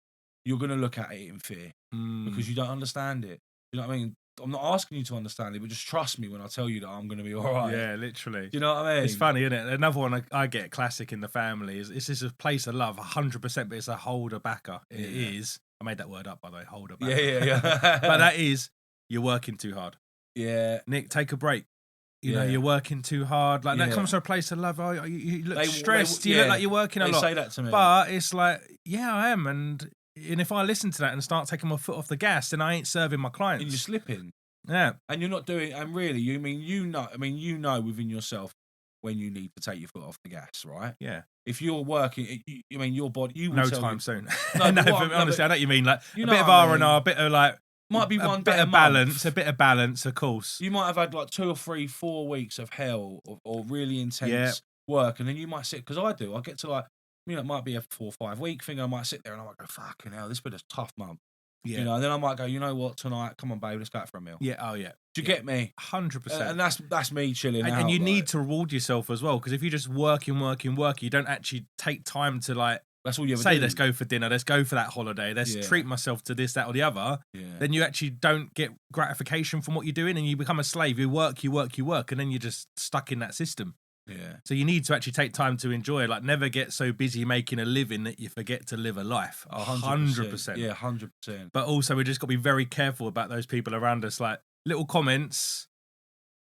you're going to look at it in fear because you don't understand it. You know what I mean? I'm not asking you to understand it, but just trust me when I tell you that I'm going to be all right. Yeah, literally. Do you know what I mean? It's funny, isn't it? Another one I get classic in the family is this is a place of love, 100%, but it's a holder backer. It is. I made that word up, by the way, holder backer. Yeah. But that is, you're working too hard. Yeah. Nick, take a break. You know, you're working too hard. Like, that comes from a place of love. Oh, you look stressed. You look like you're working a lot. They say that to me. But it's like, yeah, I am. And if I listen to that and start taking my foot off the gas, then I ain't serving my clients. And you're slipping. Yeah. And you're not doing, and really, you know within yourself when you need to take your foot off the gas, right? Yeah. If you're working, your body, you will no tell time you, soon. No, honestly, I know what you mean. Like a bit of R&R, a bit of like, might be one bit day of balance, a bit of balance, of course. You might have had like 2 or 3, 4 weeks of hell or really intense work, and then you might sit, because I get to like, it might be a 4 or 5 week thing. I might sit there and I might go, fucking hell, this has been a tough month. Yeah. You know, and then I might go, you know what, tonight, come on, babe, let's go out for a meal. Yeah, oh yeah. Do you get me? 100%. And that's me chilling out. And you need to reward yourself as well, because if you just working, you don't actually take time to like, that's all you ever say, do. Let's go for dinner, let's go for that holiday, let's treat myself to this, that, or the other. Yeah. Then you actually don't get gratification from what you're doing, and you become a slave. You work, and then you're just stuck in that system. Yeah. So you need to actually take time to enjoy. Like, never get so busy making a living that you forget to live a life. 100%. Yeah, 100%. But also, we just got to be very careful about those people around us. Like, little comments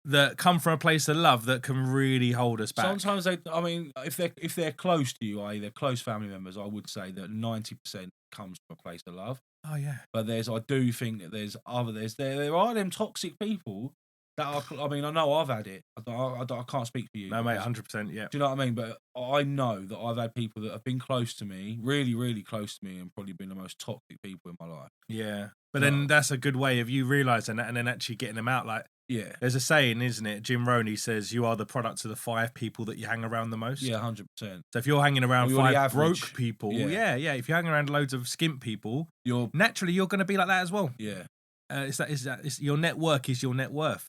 that come from a place of love that can really hold us back. Sometimes if they're close to you, i.e. they're close family members, I would say that 90% comes from a place of love. Oh yeah. But I do think that there are them toxic people that I know I've had it. I can't speak for you. No, mate, 100%, yeah. Do you know what I mean? But I know that I've had people that have been close to me, really, really close to me, and probably been the most toxic people in my life. Yeah. But then that's a good way of you realising that and then actually getting them out. Like, yeah, there's a saying, isn't it? Jim Rohn says, you are the product of the 5 people that you hang around the most. Yeah, 100%. So if you're hanging around 5 broke people, if you're hanging around loads of skimp people, you're going to be like that as well. Yeah. It's your network is your net worth.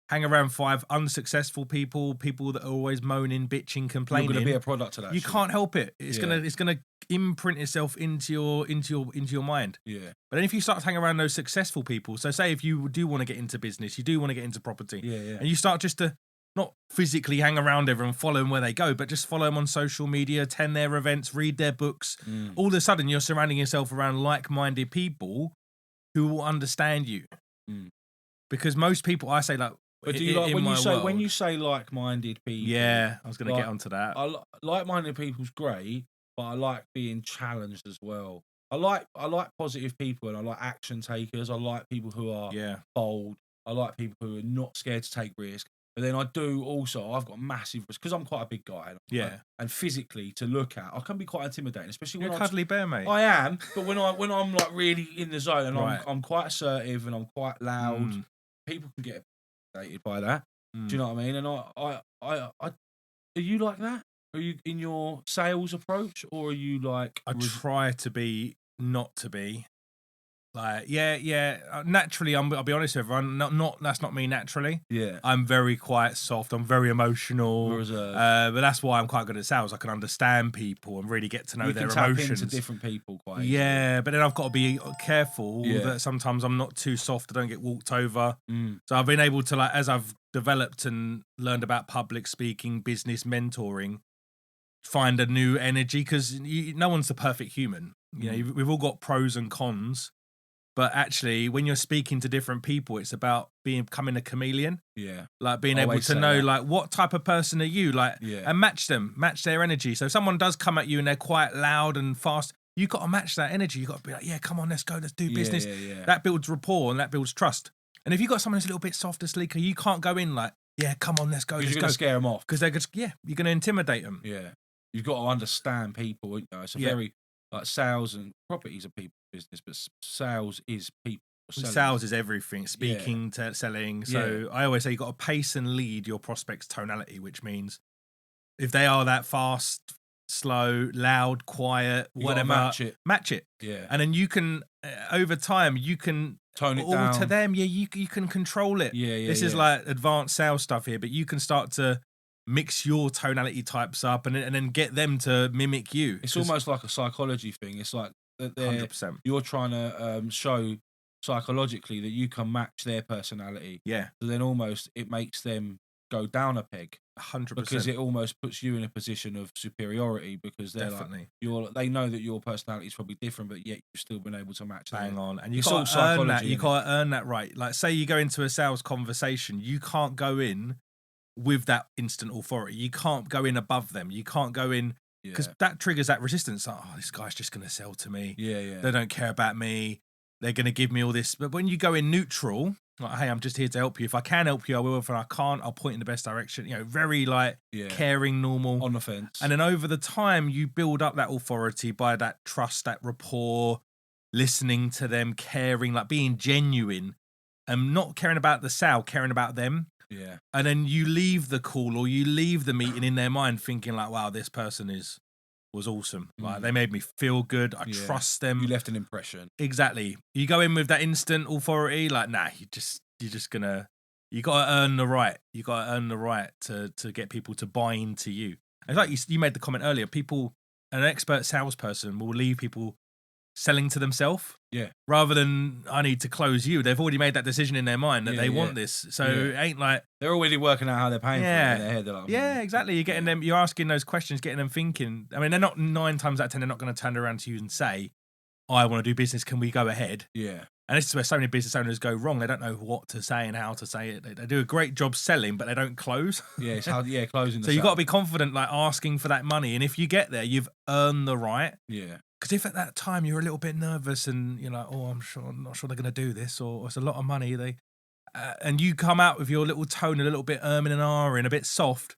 Hang around 5 unsuccessful people that are always moaning, bitching, complaining. You're going to be a product of that. You can't help it. It's gonna imprint itself into your mind. Yeah. But then if you start to hang around those successful people, so say if you do want to get into business, you do want to get into property, and you start just to not physically hang around everyone, follow them where they go, but just follow them on social media, attend their events, read their books. All of a sudden, you're surrounding yourself around like-minded people who will understand you. Because most people, I say, like, but do you like when you say like-minded people? Yeah, I was going to get onto that. Like-minded people's great, but I like being challenged as well. I like positive people, and I like action takers. I like people who are bold. I like people who are not scared to take risks. But then I've got massive risk because I'm quite a big guy. And physically to look at, I can be quite intimidating, especially when you're a cuddly bear, mate. I am, but when I'm like really in the zone and I'm quite assertive and I'm quite loud, people can get intimidated by that. Do you know what I mean? And I are you like that? Are you in your sales approach, or are you like? I try to be not to be. Like, naturally, I'll be honest with everyone, that's not me naturally. Yeah. I'm very quite soft, I'm very emotional. But that's why I'm quite good at sales. I can understand people and really get to know their emotions. You can tap into different people quite easily. Yeah, but then I've got to be careful that sometimes I'm not too soft, I don't get walked over. So I've been able to, like, as I've developed and learned about public speaking, business mentoring, find a new energy, because no one's the perfect human. You know, we've all got pros and cons. But actually, when you're speaking to different people, it's about becoming a chameleon. Yeah. Like being able to know, like, what type of person are you? Like, and match their energy. So if someone does come at you and they're quite loud and fast, you've got to match that energy. You've got to be like, yeah, come on, let's go, let's do business. That builds rapport and that builds trust. And if you've got someone who's a little bit softer, sleeker, you can't go in like, yeah, come on, let's go, let's go. You're going to scare them off. Because they're just, you're going to intimidate them. Yeah. You've got to understand people. You know, it's a very, like, sales and property is a people business, but sales is people. Sales is everything. Speaking, selling. So I always say you've got to pace and lead your prospects' tonality, which means if they are that fast, slow, loud, quiet, whatever, match it. Yeah. And then you can, over time, you can tone it down to them. Yeah, you can control it. This is like advanced sales stuff here, but you can start to mix your tonality types up and then get them to mimic you. It's almost like a psychology thing. It's like that 100%. you're trying to show psychologically that you can match their personality. Yeah, So then almost it makes them go down a peg 100%. because it almost puts you in a position of superiority because they're Definitely. like they know that your personality is probably different, but yet you've still been able to match that. Bang on. And you It's got all to earn that. psychology, You innit? got to earn that right. Like, say you go into a sales conversation, you can't go in with that instant authority. You can't go in above them. You can't go in because that triggers that resistance. Like, oh, this guy's just going to sell to me. Yeah. They don't care about me. They're going to give me all this. But when you go in neutral, like, hey, I'm just here to help you. If I can help you, I will. If I can't, I'll point in the best direction. You know, very like caring, normal. On the fence. And then over the time, you build up that authority by that trust, that rapport, listening to them, caring, like being genuine and not caring about the sale, caring about them. Yeah. And then you leave the call or you leave the meeting in their mind thinking like, wow, this person was awesome. Like they made me feel good. I trust them. You left an impression. Exactly. You go in with that instant authority, like, nah, you're just gonna, you got to earn the right. You got to earn the right to get people to buy into you. And it's like you made the comment earlier, an expert salesperson will leave people selling to themselves. Yeah. Rather than, I need to close you. They've already made that decision in their mind that they want this. So it ain't like, they're already working out how they're paying for it in their head. They're like, yeah, exactly. You're getting them, you're asking those questions, getting them thinking. I mean, they're not 9 times out of 10, they're not going to turn around to you and say, I want to do business. Can we go ahead? Yeah. And this is where so many business owners go wrong. They don't know what to say and how to say it. They do a great job selling, but they don't close. Yeah, it's how, closing. So you've got to be confident, like asking for that money. And if you get there, you've earned the right. Yeah. Because if at that time you're a little bit nervous and you're like, oh, I'm not sure they're going to do this, or it's a lot of money, and you come out with your little tone a little bit and ahhing, a bit soft,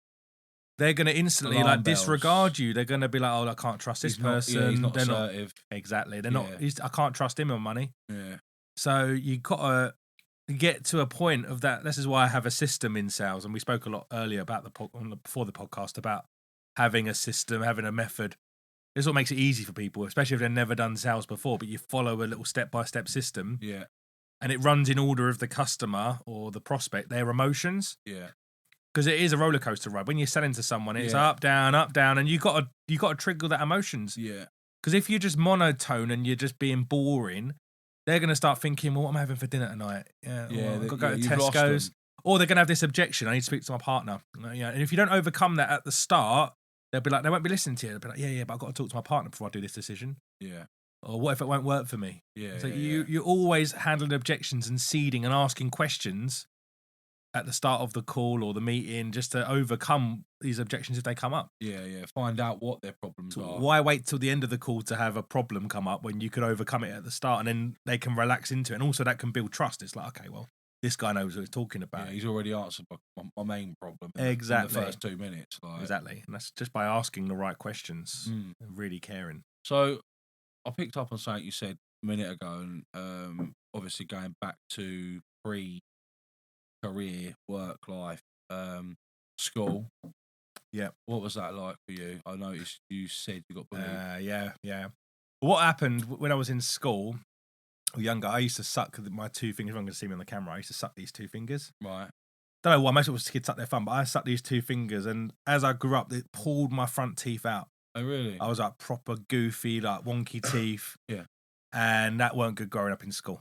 they're going to instantly Alarm bells. Disregard you. They're going to be like, oh, I can't trust this person. He's not they're assertive. Not exactly. They're not. I can't trust him on money. Yeah. So you got to get to a point of that. This is why I have a system in sales, and we spoke a lot earlier about before the podcast about having a system, having a method. This is what makes it easy for people, especially if they've never done sales before, but you follow a little step-by-step system. Yeah. And it runs in order of the customer or the prospect, their emotions. Yeah. Because it is a roller coaster ride. When you're selling to someone, it's up, down, and you got to trigger that emotions. Yeah. Because if you're just monotone and you're just being boring, they're going to start thinking, well, what am I having for dinner tonight? Yeah, I've got to go to Tesco's. Or they're going to have this objection, I need to speak to my partner. And if you don't overcome that at the start, they'll be like, they won't be listening to you. They'll be like, yeah, but I've got to talk to my partner before I do this decision. Yeah. Or what if it won't work for me? Yeah. So you're always handling objections and seeding and asking questions at the start of the call or the meeting just to overcome these objections if they come up. Yeah. Find out what their problems are. Why wait till the end of the call to have a problem come up when you could overcome it at the start and then they can relax into it? And also that can build trust. It's like, okay, well, this guy knows what he's talking about. Yeah, he's already answered my main problem exactly. in the first 2 minutes. Like. Exactly. And that's just by asking the right questions and really caring. So I picked up on something you said a minute ago, and obviously going back to pre-career, work life, school. Yeah. What was that like for you? I noticed you said you got bullied. Yeah. What happened when I was in school, or younger, I used to suck my 2 fingers. If I'm going to see me on the camera, I used to suck these 2 fingers. Right. Don't know why, most of us kids suck their thumb, but I sucked these 2 fingers, and as I grew up, it pulled my front teeth out. Oh, really? I was like proper goofy, like wonky teeth. Yeah. And that weren't good growing up in school.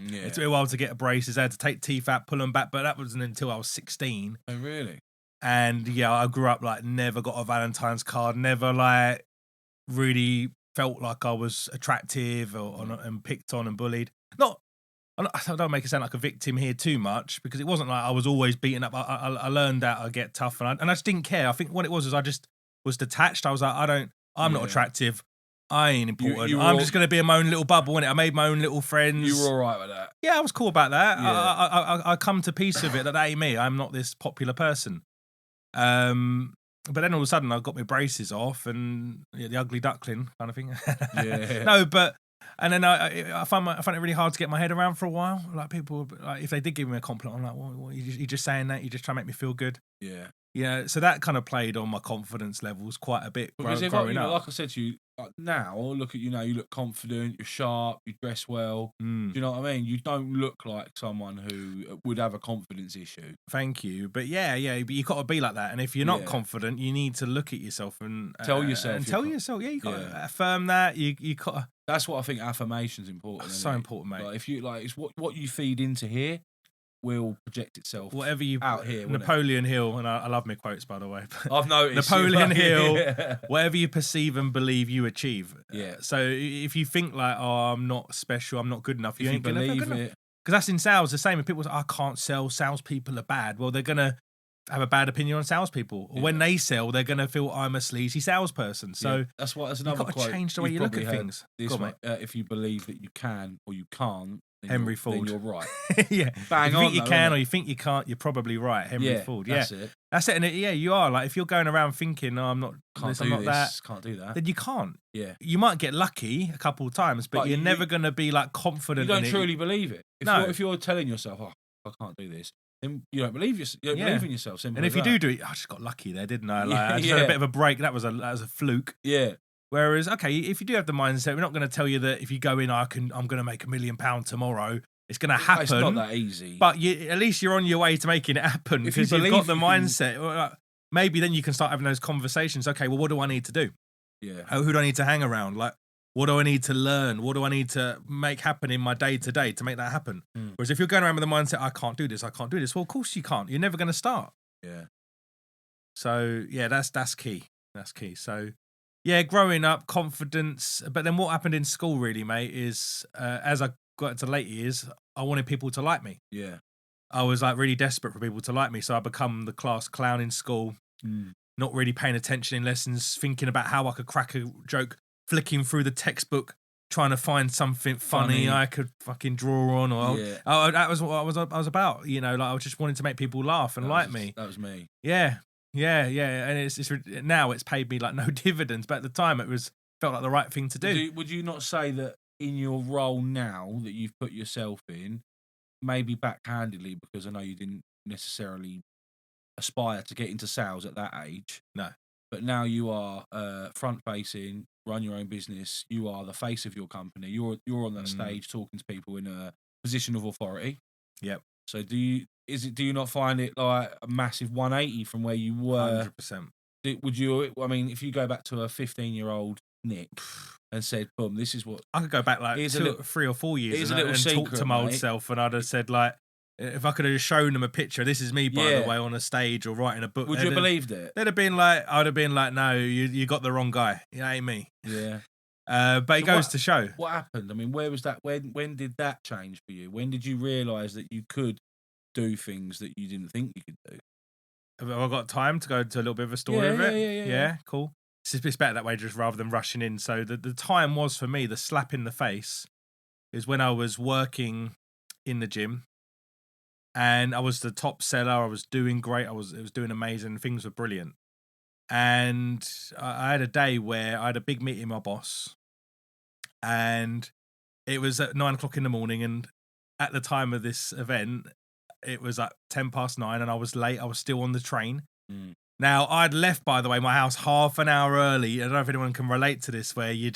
Yeah. It took me a while to get braces. I had to take teeth out, pull them back, but that wasn't until I was 16. Oh, really? And yeah, I grew up like never got a Valentine's card, never like really felt like I was attractive and picked on and bullied. I don't make it sound like a victim here too much, because it wasn't like I was always beaten up. I learned that I get tough, and I just didn't care. I think what it was is I just was detached. I was like, I'm not attractive. I ain't important. I'm just going to be in my own little bubble, innit? I made my own little friends. You were all right with that? Yeah, I was cool about that. Yeah. I come to peace with it that ain't me. I'm not this popular person. But then all of a sudden I got my braces off and the ugly duckling kind of thing. Yeah. No, but and then I found it really hard to get my head around for a while. Like people, like if they did give me a compliment, I'm like, well, you're just saying that, you're just trying to make me feel good. Yeah. So that kind of played on my confidence levels quite a bit Because growing up. like I said to you, now, look at you now, you look confident, you're sharp, you dress well. Do you know what I mean? You don't look like someone who would have a confidence issue. Thank you. But but you got to be like that. And if you're not confident, you need to look at yourself and tell yourself. Yeah, you got to affirm that. You got to. That's what I think affirmation's important. So important, mate. Like, if you it's what you feed into here will project itself. Whatever you out here. Napoleon Hill, and I love my quotes, by the way. I've noticed Napoleon Hill. Whatever you perceive and believe, you achieve. Yeah. So if you think like, oh, I'm not special, I'm not good enough, you ain't gonna believe it. Because that's in sales the same. If people say, I can't sell, salespeople are bad. Well, they're gonna have a bad opinion on salespeople. Or when they sell, they're gonna feel I'm a sleazy salesperson. So that's another quote. Change the way you look at things. If you believe that you can or you can't. Henry Ford. Then you're right. Yeah. Bang if you on, think you can or you think you can't, you're probably right. Henry Ford. Yeah. That's it. And you are. Like, if you're going around thinking, no, I'm not can't I'm not that. Can't do that. Then you can't. Yeah. You might get lucky a couple of times, but you're never going to be like confident. You don't truly believe it. If you're telling yourself, oh, I can't do this, then you don't believe yourself. You don't believe in yourself. And if you do it, I just got lucky there, didn't I? Like, I just had a bit of a break. That was a fluke. Yeah. Whereas, okay, if you do have the mindset, we're not going to tell you that if you go in, I'm going to make £1 million tomorrow. It's going to happen. It's not that easy. But at least you're on your way to making it happen because you've got the mindset. Maybe then you can start having those conversations. Okay, well, what do I need to do? Yeah. Who do I need to hang around? Like, what do I need to learn? What do I need to make happen in my day-to-day to make that happen? Whereas if you're going around with the mindset, I can't do this, well, of course you can't. You're never going to start. Yeah. So, that's key. That's key. So, growing up, confidence. But then what happened in school really, mate, is as I got into late years, I wanted people to like me. Yeah. I was like really desperate for people to like me. So I become the class clown in school, not really paying attention in lessons, thinking about how I could crack a joke, flicking through the textbook, trying to find something funny I could fucking draw on. Or that was what I was about. Like, I was just wanting to make people laugh and like me. That was me. Yeah. And it's now it's paid me like no dividends, but at the time felt like the right thing to do. Would you not say that in your role now that you've put yourself in, maybe backhandedly, because I know you didn't necessarily aspire to get into sales at that age. No. But now you are front facing, run your own business. You are the face of your company. You're on that stage talking to people in a position of authority. Yep. So do you not find it like a massive 180 from where you were? 100%. Would you? I mean, if you go back to a 15-year-old Nick and said, "Boom, this is what," I could go back like 3 or 4 years and talk to my old self, and I'd have said like, if I could have shown them a picture, this is me, by the way, on a stage or writing a book. Would you have believed it? They'd have been like, I'd have been like, no, you got the wrong guy. It ain't me. Yeah. But it goes to show. What happened? I mean, where was that? When did that change for you? When did you realise that you could do things that you didn't think you could do? Have I got time to go to a little bit of a story of it? Yeah, cool. It's better that way, just rather than rushing in. So the time was for me, the slap in the face is when I was working in the gym and I was the top seller. I was doing great. It was doing amazing. Things were brilliant. And I had a day where I had a big meeting with my boss and it was at 9:00 in the morning. And at the time of this event, it was at 9:10 and I was late. I was still on the train. Now, I'd left, by the way, my house half an hour early. I don't know if anyone can relate to this, where you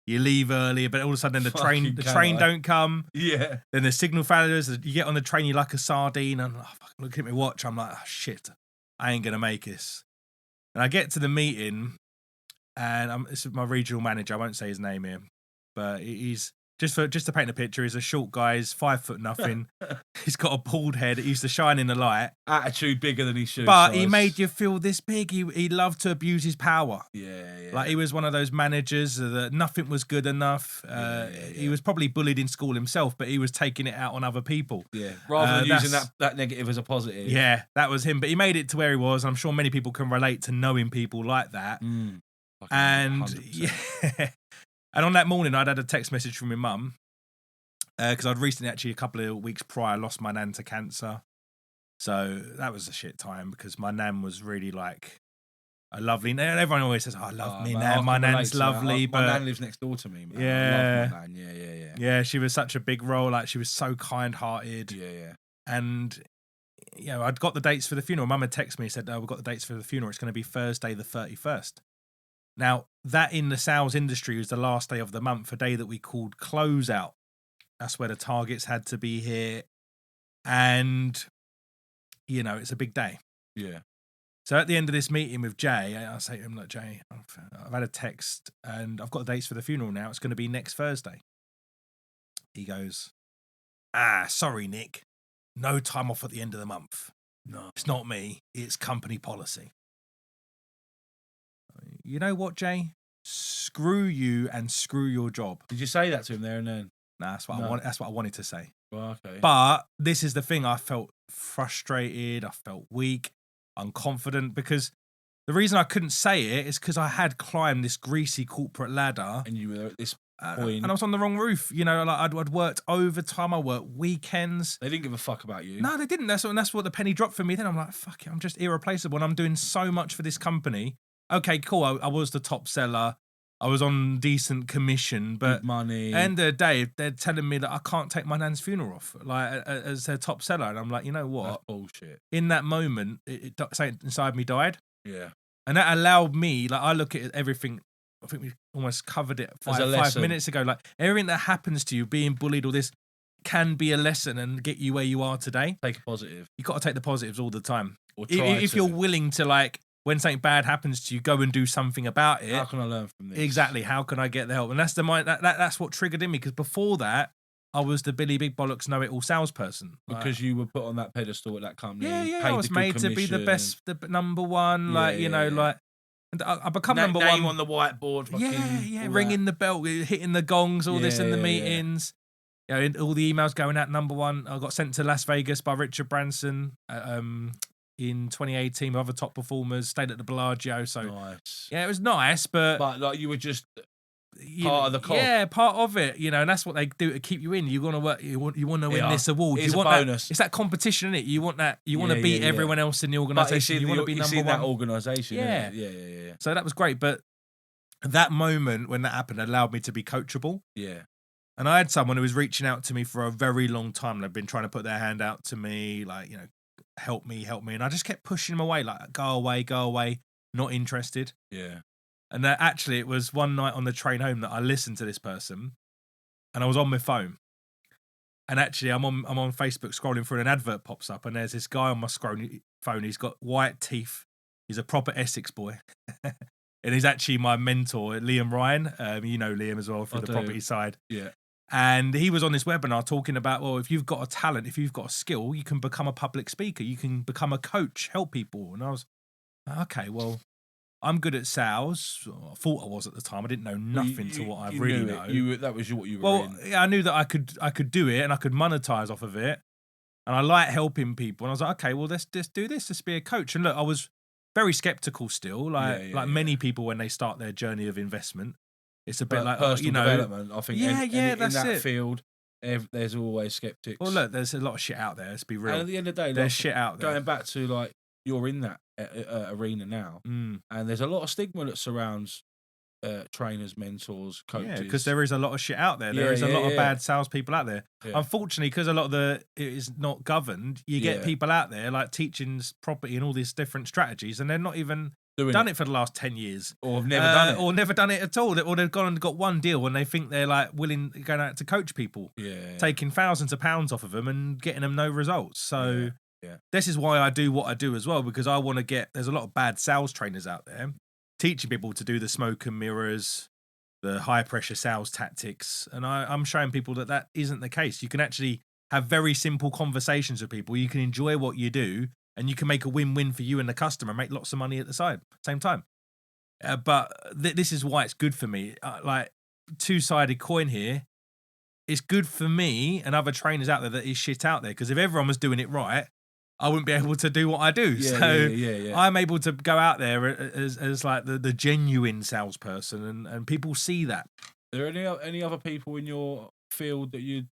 leave early, but all of a sudden the train don't come. Yeah. Then the signal failures. You get on the train, you're like a sardine. And look at my watch. I'm like, oh, shit, I ain't going to make this. And I get to the meeting, and this is my regional manager. I won't say his name here, but he's just to paint a picture. He's a short guy. He's 5'0". He's got a bald head. He used to shine in the light. Attitude bigger than he should. But he made you feel this big. He loved to abuse his power. Yeah. Like he was one of those managers that nothing was good enough. He was probably bullied in school himself, but he was taking it out on other people. Yeah. Rather than using that negative as a positive. Yeah, that was him. But he made it to where he was. I'm sure many people can relate to knowing people like that. And 100%. And on that morning, I'd had a text message from my mum because I'd recently, actually, a couple of weeks prior, lost my nan to cancer. So that was a shit time because my nan was really like a lovely. And everyone always says, "Oh, I love me nan. My nan's lovely." My nan lives next door to me, man. Yeah. I love my nan. Yeah. Yeah, she was such a big role. Like she was so kind-hearted. Yeah. And I'd got the dates for the funeral. Mum had texted me and said, "Oh, we've got the dates for the funeral. It's going to be Thursday the 31st." Now, that in the sales industry was the last day of the month, a day that we called closeout. That's where the targets had to be here. And, it's a big day. Yeah. So at the end of this meeting with Jay, I say to him, "Look, Jay, I've had a text and I've got the dates for the funeral now. It's going to be next Thursday." He goes, "Sorry, Nick. No time off at the end of the month. No, it's not me. It's company policy." You know what, Jay? Screw you and screw your job. Did you say that to him there and then? Nah, that's what I wanted to say. Well, okay. But this is the thing. I felt frustrated. I felt weak, unconfident, because the reason I couldn't say it is because I had climbed this greasy corporate ladder. And you were at this point. And I was on the wrong roof. I'd worked overtime. I worked weekends. They didn't give a fuck about you. No, they didn't. That's what the penny dropped for me. Then I'm like, fuck it. I'm just irreplaceable. And I'm doing so much for this company. Okay, cool. I was the top seller. I was on decent commission, but good money. At the end of the day, they're telling me that I can't take my nan's funeral off, like as their top seller, and I'm like, you know what? That's bullshit. In that moment, something inside me died. Yeah, and that allowed me. Like, I look at everything. I think we almost covered it 5 minutes ago. Like, everything that happens to you, being bullied, all this, can be a lesson and get you where you are today. Take a positive. You got to take the positives all the time. Or if you're willing to, like, when something bad happens to you, go and do something about it. How can I learn from this? Exactly. How can I get the help? And that's the mind. That's what triggered in me, because before that, I was the Billy Big Bollocks Know It All salesperson. Because you were put on that pedestal at that company. Yeah. I was made to be the best, the number one. And I become number name one on the whiteboard. Ringing the bell, hitting the gongs, all this in the meetings. All the emails going out number one. I got sent to Las Vegas by Richard Branson. In 2018, with other top performers, stayed at the Bellagio. So nice. Yeah, it was nice, but like you were just part of the cog. Yeah, part of it. And that's what they do to keep you in. You want to work. You want to win this award. It's you want a bonus. That, it's that competition, isn't it? You want that. You want to beat everyone else in the organisation. You want to be number one. That organisation. Yeah. Yeah. So that was great, but that moment when that happened allowed me to be coachable. Yeah. And I had someone who was reaching out to me for a very long time. They've been trying to put their hand out to me, like, help me. And I just kept pushing them away, like, go away, not interested. Yeah. And actually, it was one night on the train home that I listened to this person, and I was on my phone. And actually, I'm on Facebook scrolling through, and an advert pops up, and there's this guy on my phone. He's got white teeth. He's a proper Essex boy. And he's actually my mentor, Liam Ryan. You know Liam as well from the property side. Yeah. And he was on this webinar talking about, well, if you've got a talent, if you've got a skill, you can become a public speaker. You can become a coach, help people. And I was, okay, well, I'm good at sales. I thought I was at the time. I didn't know nothing to what I really know. That was what you were Well, in. yeah, I knew that I could do it and I could monetize off of it. And I like helping people. And I was like, okay, well, let's just do this. Let's be a coach. And look, I was very skeptical still, like many people when they start their journey of investment. It's a bit like personal development. I think. That's in that it. Field, there's always skeptics. Well, look, there's a lot of shit out there. Let's be real. And at the end of the day, there's shit out there. Going back to, like, you're in that arena now, and there's a lot of stigma that surrounds trainers, mentors, coaches. Yeah, because there is a lot of shit out there. There is a lot of bad salespeople out there. Yeah. Unfortunately, because a lot of it is not governed, you get people out there like teaching property and all these different strategies, and they're not even done it for the last 10 years. Or have never done it. Or never done it at all. Or they've gone and got one deal and they think they're like going out to coach people. Yeah. Taking thousands of pounds off of them and getting them no results. So this is why I do what I do as well, because I want to there's a lot of bad sales trainers out there teaching people to do the smoke and mirrors, the high pressure sales tactics. And I'm showing people that isn't the case. You can actually have very simple conversations with people. You can enjoy what you do, and you can make a win-win for you and the customer, make lots of money at the same time. But this is why it's good for me. Like, two-sided coin here. It's good for me and other trainers out there that is shit out there, because if everyone was doing it right, I wouldn't be able to do what I do. I'm able to go out there as like the genuine salesperson, and people see that. Are there any other people in your field that you'd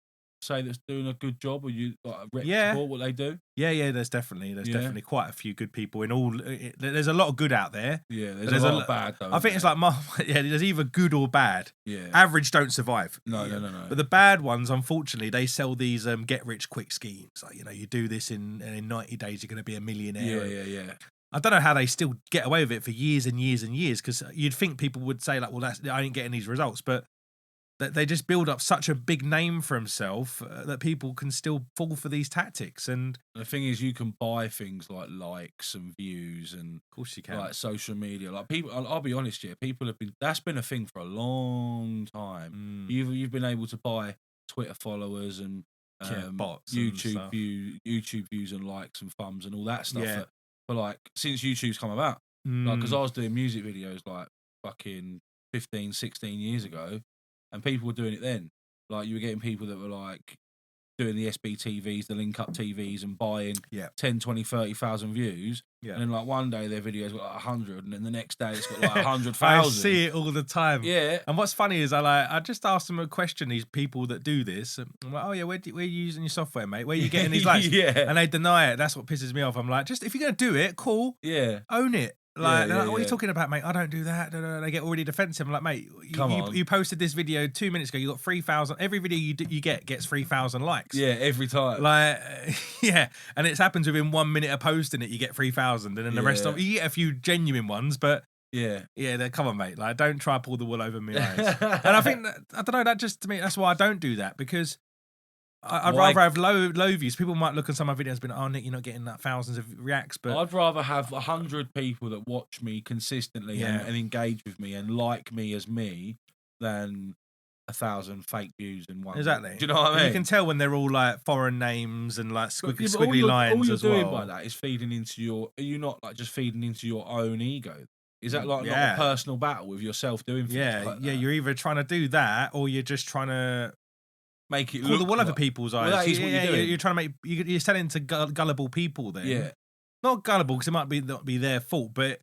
say that's doing a good job, or you like reputable Yeah. what they do? Yeah. There's definitely quite a few good people in all. There's a lot of good out there. Yeah, there's a lot of bad though. I think it's like there's either good or bad. Yeah. Average don't survive. No. But the bad ones, unfortunately, they sell these get rich quick schemes. Like, you do this in 90 days, you're going to be a millionaire. Yeah. I don't know how they still get away with it for years and years and years, because you'd think people would say like, well, I ain't getting these results, but they just build up such a big name for himself that people can still fall for these tactics. And the thing is, you can buy things like likes and views, and of course you can, like social media. Like people, I'll be honest here, people have been, that's been a thing for a long time. You've been able to buy Twitter followers and bots, YouTube views and likes and thumbs and all that stuff. For like since YouTube's come about, like because I was doing music videos like fucking 15, 16 years ago. And people were doing it then. Like, you were getting people that were, like, doing the SBTVs, the link-up TVs, and buying 10, 20, 30,000 views. Yeah. And then, like, one day their video's got, like, 100, and then the next day it's got, like, 100,000. I see it all the time. Yeah. And what's funny is I just asked them a question, these people that do this. I'm like, oh, yeah, where are you using your software, mate? Where are you getting these likes? And they deny it. That's what pisses me off. I'm like, just, if you're going to do it, cool. Yeah. Own it. Like, what are you talking about, mate? I don't do that. They get already defensive. I'm like, mate, you posted this video 2 minutes ago. You got 3,000. Every video you get gets 3,000 likes. Yeah, every time. Like, yeah, and it happens within 1 minute of posting it, you get 3,000, and then the rest of you get a few genuine ones, but yeah, come on, mate. Like, don't try to pull the wool over my eyes. And I think I don't know. That just to me, that's why I don't do that, because I'd rather have low views. People might look at some of my videos and be like, oh, Nick, you're not getting that thousands of reacts. But I'd rather have 100 people that watch me consistently and engage with me and like me as me than 1,000 fake views in one. Exactly. Do you know what I mean? You can tell when they're all like foreign names and like squiggly lines all you're as well. doing by that is feeding into your. Are you not like just feeding into your own ego? Is that like not a personal battle with yourself doing things like that? You're either trying to do that or you're just trying to make it pull the wool over people's eyes. Well, that is what you're doing. You're trying to you're selling to gullible people then. Yeah. Not gullible, because it might not be their fault, but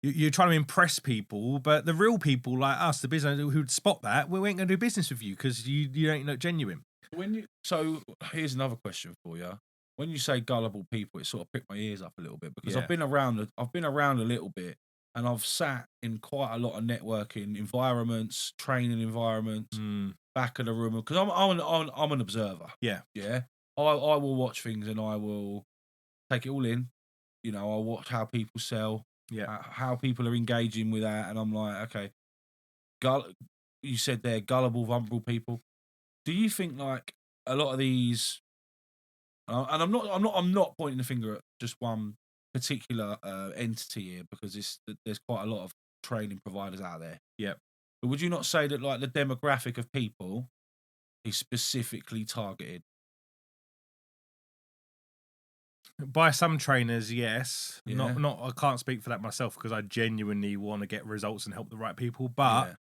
you're trying to impress people. But the real people like us, the business who'd spot that, we ain't going to do business with you because you ain't not genuine. So here's another question for you. When you say gullible people, it sort of pricked my ears up a little bit, because I've been around a little bit, and I've sat in quite a lot of networking environments, training environments, back of the room, because I'm an observer. Yeah. I will watch things and I will take it all in. You know, I'll watch how people sell, how people are engaging with that, and I'm like, okay, you said they're gullible, vulnerable people. Do you think like a lot of these, and I'm not pointing the finger at just one particular entity here, because there's quite a lot of training providers out there. Yeah. But would you not say that like the demographic of people is specifically targeted? By some trainers, yes. Yeah. Not. I can't speak for that myself, because I genuinely want to get results and help the right people. But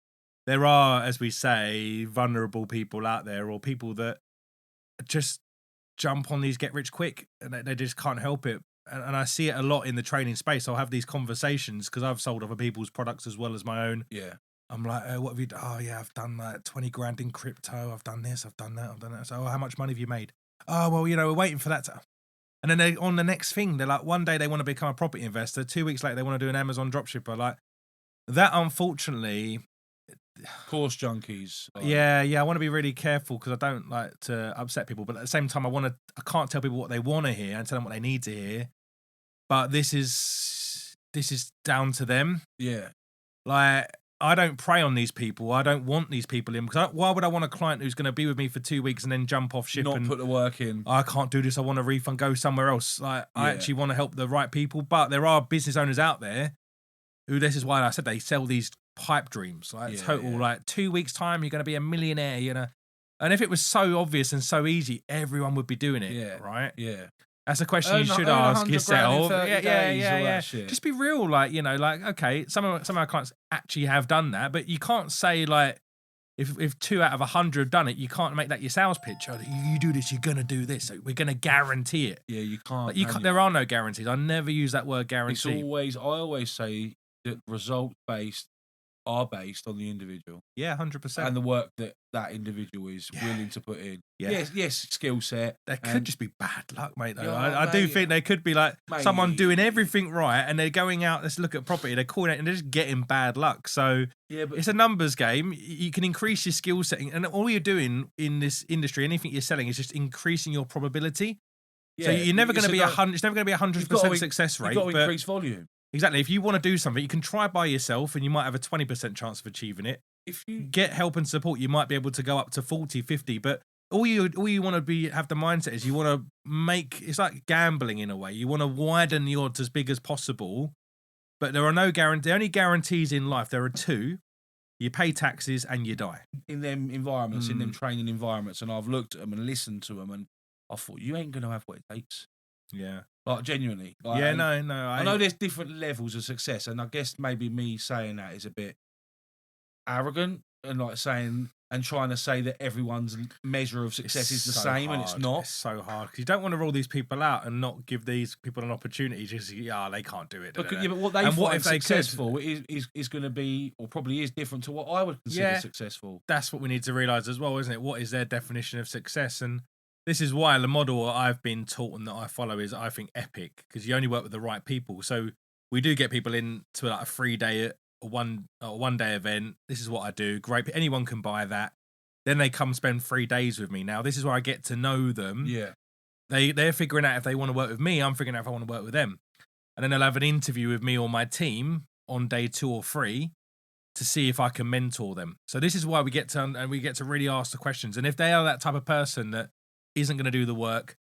there are, as we say, vulnerable people out there, or people that just jump on these get rich quick, and they just can't help it. And I see it a lot in the training space. I'll have these conversations because I've sold other people's products as well as my own. Yeah. I'm like, what have you done? Oh, yeah, I've done like 20 grand in crypto. I've done this, I've done that, I've done that. So, how much money have you made? Oh, well, we're waiting for that to... And then they're on the next thing. They're like, one day they want to become a property investor. 2 weeks later, they want to do an Amazon dropshipper. Like, that, unfortunately... Course junkies. Yeah, I want to be really careful, because I don't like to upset people. But at the same time, I can't tell people what they want to hear and tell them what they need to hear. But this is down to them. Yeah. Like, I don't prey on these people. I don't want these people in, because why would I want a client who's going to be with me for 2 weeks and then jump off ship and put the work in? I can't do this. I want a refund. Go somewhere else. Like, I actually want to help the right people. But there are business owners out there who, this is why I said they sell these pipe dreams. Like like 2 weeks time, you're going to be a millionaire. You know, and if it was so obvious and so easy, everyone would be doing it. Yeah. Right. Yeah. That's a question you should ask yourself. Yeah. Just be real, like, like, okay, some of our clients actually have done that, but you can't say like, if 2 out of 100 have done it, you can't make that your sales pitch. Oh, you do this, you're gonna do this. So we're gonna guarantee it. Yeah, you can't. Like, you can't. There are no guarantees. I never use that word guarantee. I always say that result based are based on the individual. Yeah, 100%. And the work that individual is willing to put in. Yeah. Yes, skill set. There could just be bad luck, mate, though. Yeah, I do think there could be like mate, someone doing everything right and they're going out, let's look at property, they're calling it and they're just getting bad luck. So but it's a numbers game. You can increase your skill setting, and all you're doing in this industry, anything you're selling, is just increasing your probability. So you're never going to be 100. It's never going to be 100% success rate. You've got to increase volume. Exactly. If you want to do something, you can try by yourself, and you might have a 20% chance of achieving it. If you get help and support, you might be able to go up to 40, 50. But all you want to have the mindset is you want to make. It's like gambling in a way. You want to widen the odds as big as possible. But there are no guarantees. The only guarantees in life, there are two. You pay taxes and you die. In them environments, in them training environments, and I've looked at them and listened to them, and I thought, you ain't going to have what it takes. Yeah. Like, genuinely. Like, yeah, no. I know there's different levels of success, and I guess maybe me saying that is a bit arrogant, and like saying and trying to say that everyone's measure of success is the same, and it's not. It's so hard because you don't want to rule these people out and not give these people an opportunity. Just they can't do it. But what they find successful is going to be, or probably is, different to what I would consider successful. That's what we need to realise as well, isn't it? What is their definition of success? And this is why the model I've been taught and that I follow is, I think, epic, because you only work with the right people. So we do get people in to like a 3-day, a one-day event. This is what I do. Great. Anyone can buy that. Then they come spend 3 days with me. Now, this is where I get to know them. Yeah. They're figuring out if they want to work with me. I'm figuring out if I want to work with them. And then they'll have an interview with me or my team on day 2 or 3 to see if I can mentor them. So this is why we get to really ask the questions. And if they are that type of person that isn't going to do the work,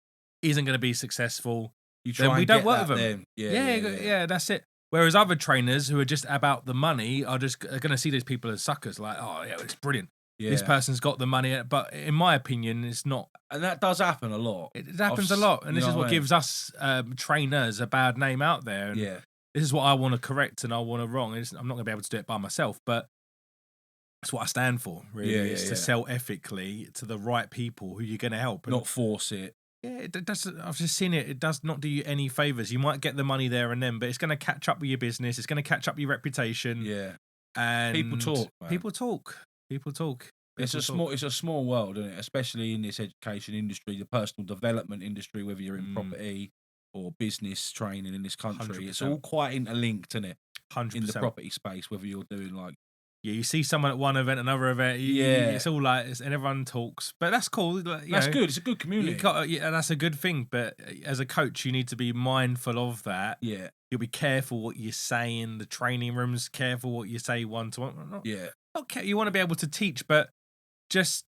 isn't going to be successful, then we don't work with them. Yeah, that's it. Whereas other trainers who are just about the money are going to see these people as suckers. Like, oh yeah, it's brilliant. Yeah. This person's got the money, but in my opinion, it's not. And that does happen a lot. It happens a lot, and this is what gives us trainers a bad name out there. And this is what I want to correct and I want to wrong. I'm not going to be able to do it by myself, but that's what I stand for, really, is to sell ethically to the right people who you're going to help. Not force it. Yeah, it does. I've just seen it. It does not do you any favours. You might get the money there and then, but it's going to catch up with your business. It's going to catch up with your reputation. Yeah. And people talk. Man. People talk. It's a small world, isn't it? Especially in this education industry, the personal development industry, whether you're in property or business training in this country. 100%. It's all quite interlinked, isn't it? 100%. In the property space, whether you're doing like. Yeah, you see someone at one event, another event. It's all like, and everyone talks. But that's cool. That's good. It's a good community. And that's a good thing. But as a coach, you need to be mindful of that. Yeah. You'll be careful what you say in the training rooms, careful what you say one-to-one. Okay, you want to be able to teach, but just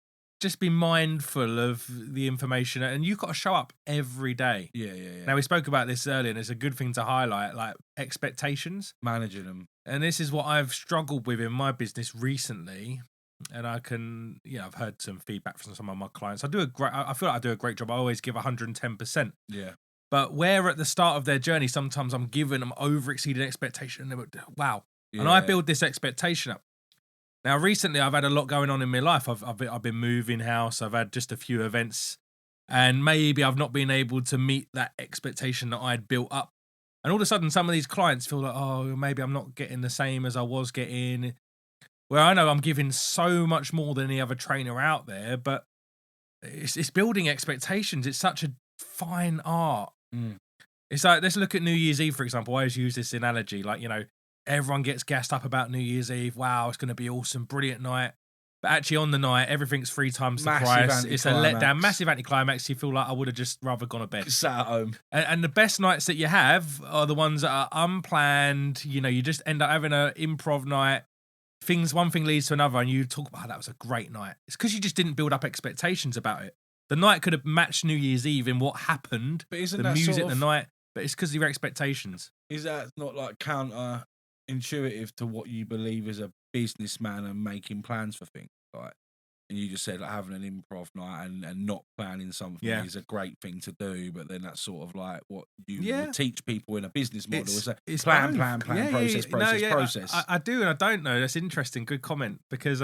be mindful of the information. And you've got to show up every day. Yeah. Now, we spoke about this earlier, and it's a good thing to highlight, like expectations. Managing them. And this is what I've struggled with in my business recently. And I can, I've heard some feedback from some of my clients. I feel like I do a great job. I always give 110%. Yeah. But where at the start of their journey, sometimes I'm giving them over-exceeding expectation. And wow. Yeah. And I build this expectation up. Now, recently, I've had a lot going on in my life. I've been moving house. I've had just a few events. And maybe I've not been able to meet that expectation that I'd built up. And all of a sudden, some of these clients feel like, oh, maybe I'm not getting the same as I was getting. Where I know I'm giving so much more than any other trainer out there, but it's building expectations. It's such a fine art. It's like, let's look at New Year's Eve, for example. I always use this analogy. Like, everyone gets gassed up about New Year's Eve. Wow, it's going to be awesome, brilliant night. But actually on the night, everything's 3 times the price. It's a letdown, massive anticlimax. You feel like I would have just rather gone to bed. Sat at home. And the best nights that you have are the ones that are unplanned. You just end up having an improv night. One thing leads to another, and you talk about, that was a great night. It's because you just didn't build up expectations about it. The night could have matched New Year's Eve in what happened, but isn't the that music, sort of, the night, but it's because of your expectations. Is that not like counter-intuitive to what you believe as a businessman and making plans for things? Like, and you just said like having an improv night and not planning something is a great thing to do, but then that's sort of like what you would teach people in a business model. It's plan, process. I do and I don't know. That's interesting. Good comment, because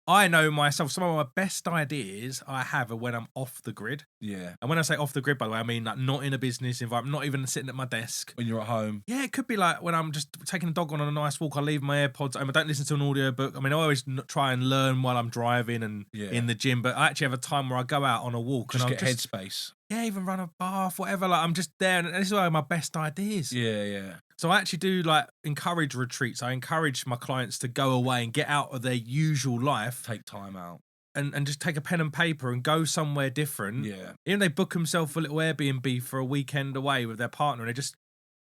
I know myself, some of my best ideas I have are when I'm off the grid. Yeah. And when I say off the grid, by the way, I mean like not in a business environment, not even sitting at my desk. When you're at home. Yeah, it could be like when I'm just taking a dog on a nice walk, I leave my AirPods, I don't listen to an audiobook. I mean, I always try and learn while I'm driving and in the gym, but I actually have a time where I go out on a walk. Just and get headspace. Yeah, even run a bath, whatever. Like I'm just there, and this is where my best ideas. Yeah, yeah. So I actually do like encourage retreats. I encourage my clients to go away and get out of their usual life. Take time out. And just take a pen and paper and go somewhere different. Yeah. Even they book themselves a little Airbnb for a weekend away with their partner, and they just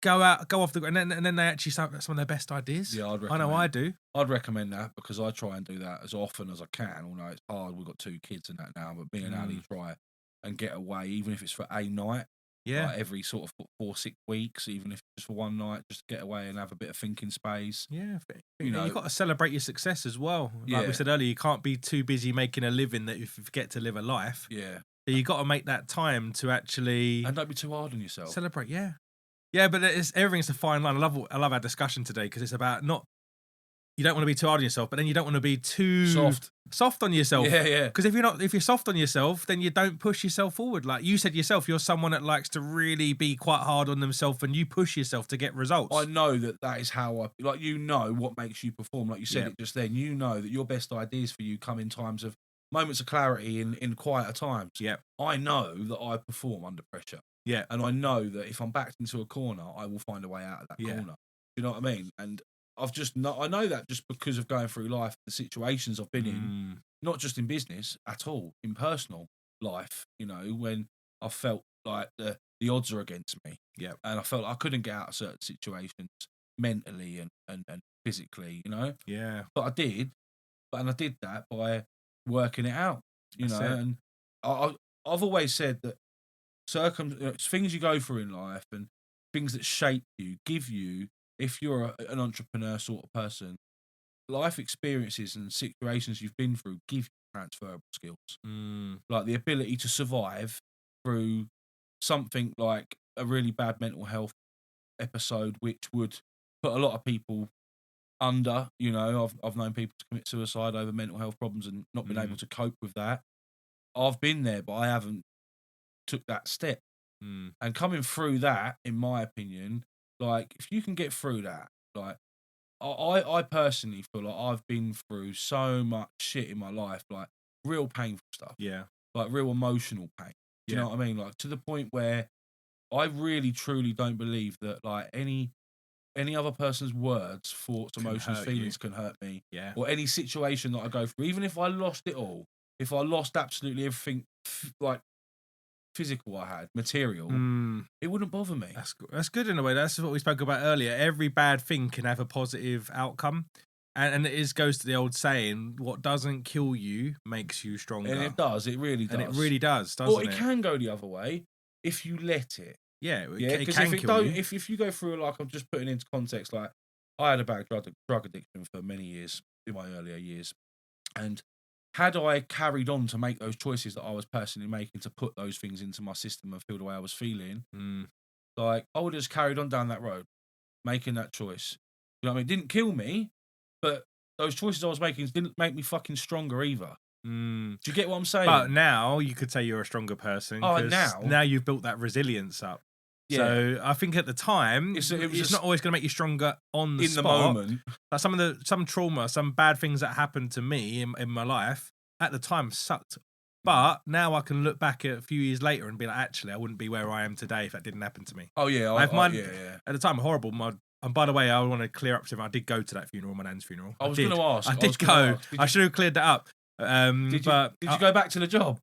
go off the grid, and then they actually start some of their best ideas. Yeah, I know I do. I'd recommend that because I try and do that as often as I can. Although it's hard, we've got 2 kids and that now, but me and Ali try and get away, even if it's for a night. Yeah. Like every sort of 4-6 weeks, even if it's just for one night, just get away and have a bit of thinking space. Yeah, you know, you've got to celebrate your success as well. Like Yeah. we said earlier, you can't be too busy making a living that you forget to live a life. Yeah. So you got to make that time to actually And don't be too hard on yourself. celebrate. Yeah, yeah, but everything's a fine line. I love our discussion today because it's about not. You don't want to be too hard on yourself, but then you don't want to be too soft on yourself. Yeah, yeah. Because if you're soft on yourself, then you don't push yourself forward. Like you said yourself, you're someone that likes to really be quite hard on themselves, and you push yourself to get results. I know that is how what makes you perform. Like you said it just then. You know that your best ideas for you come in times of moments of clarity in quieter times. Yeah. I know that I perform under pressure. Yeah. And I know that if I'm backed into a corner, I will find a way out of that corner. You know what I mean? And I know that just because of going through life, the situations I've been in, not just in business at all, in personal life, you know, when I felt like the odds are against me. Yeah. And I felt like I couldn't get out of certain situations mentally and physically, you know? Yeah. But I did. And I did that by working it out, you know? And I've always said that things you go through in life and things that shape you, give you, if you're an entrepreneur sort of person, life experiences and situations you've been through give you transferable skills. Like the ability to survive through something like a really bad mental health episode, which would put a lot of people under, you know. I've known people to commit suicide over mental health problems and not been able to cope with that. I've been there, but I haven't took that step. And coming through that, in my opinion, like if you can get through that, like I personally feel like I've been through so much shit in my life, like real painful stuff. Yeah. Like real emotional pain. Do you know what I mean? Like to the point where I really truly don't believe that like any other person's words, thoughts, emotions, feelings can hurt me. Yeah. Or any situation that I go through, even if I lost it all, if I lost absolutely everything, like physical I had, material, it wouldn't bother me. That's good in a way. That's what we spoke about earlier. Every bad thing can have a positive outcome. And it goes to the old saying, what doesn't kill you makes you stronger. And it does, it really does. And it really does, doesn't it? Or it can go the other way if you let it. Yeah, because if you go through, like I'm just putting into context, like I had a bad drug addiction for many years in my earlier years. And had I carried on to make those choices that I was personally making to put those things into my system and feel the way I was feeling, like I would have just carried on down that road, making that choice. You know what I mean? It didn't kill me, but those choices I was making didn't make me fucking stronger either. Do you get what I'm saying? But now you could say you're a stronger person. Oh, 'cause now you've built that resilience up. Yeah. So I think at the time, it's not always going to make you stronger on the spot. Moment. Like some trauma, some bad things that happened to me in my life at the time sucked. But now I can look back at a few years later and be like, actually, I wouldn't be where I am today if that didn't happen to me. Oh yeah, At the time, horrible. And by the way, I want to clear up something. I did go to that funeral, my nan's funeral. I was going to ask. I did go. I should have cleared that up. Did you go back to the job?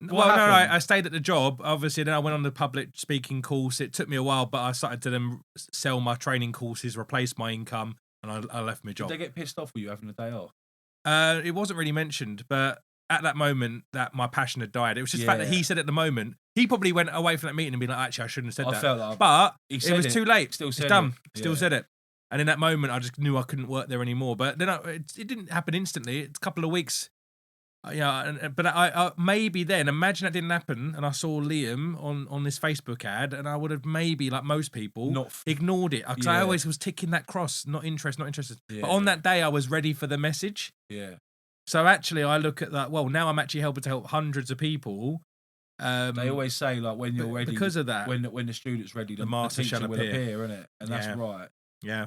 Well, no, I stayed at the job. Obviously, then I went on the public speaking course. It took me a while, but I started to then sell my training courses, replace my income, and I left my job. Did they get pissed off with you having a day off? It wasn't really mentioned, but at that moment, that my passion had died. It was just the fact that he said at the moment, he probably went away from that meeting and be like, actually, I shouldn't have said that. I felt like, but it was too late. Still said it's done. it. Still said it. And in that moment, I just knew I couldn't work there anymore. But then it didn't happen instantly. It's a couple of weeks. But I maybe then, imagine that didn't happen and I saw Liam on this Facebook ad and I would have maybe, like most people, ignored it. Because I always was ticking that cross, not interested. Yeah. But on that day, I was ready for the message. Yeah. So actually, I look at that. Well, now I'm actually helping to help hundreds of people. They always say like when you're ready, because of that, when the student's ready, the master teacher shall will appear, innit? And that's right. Yeah.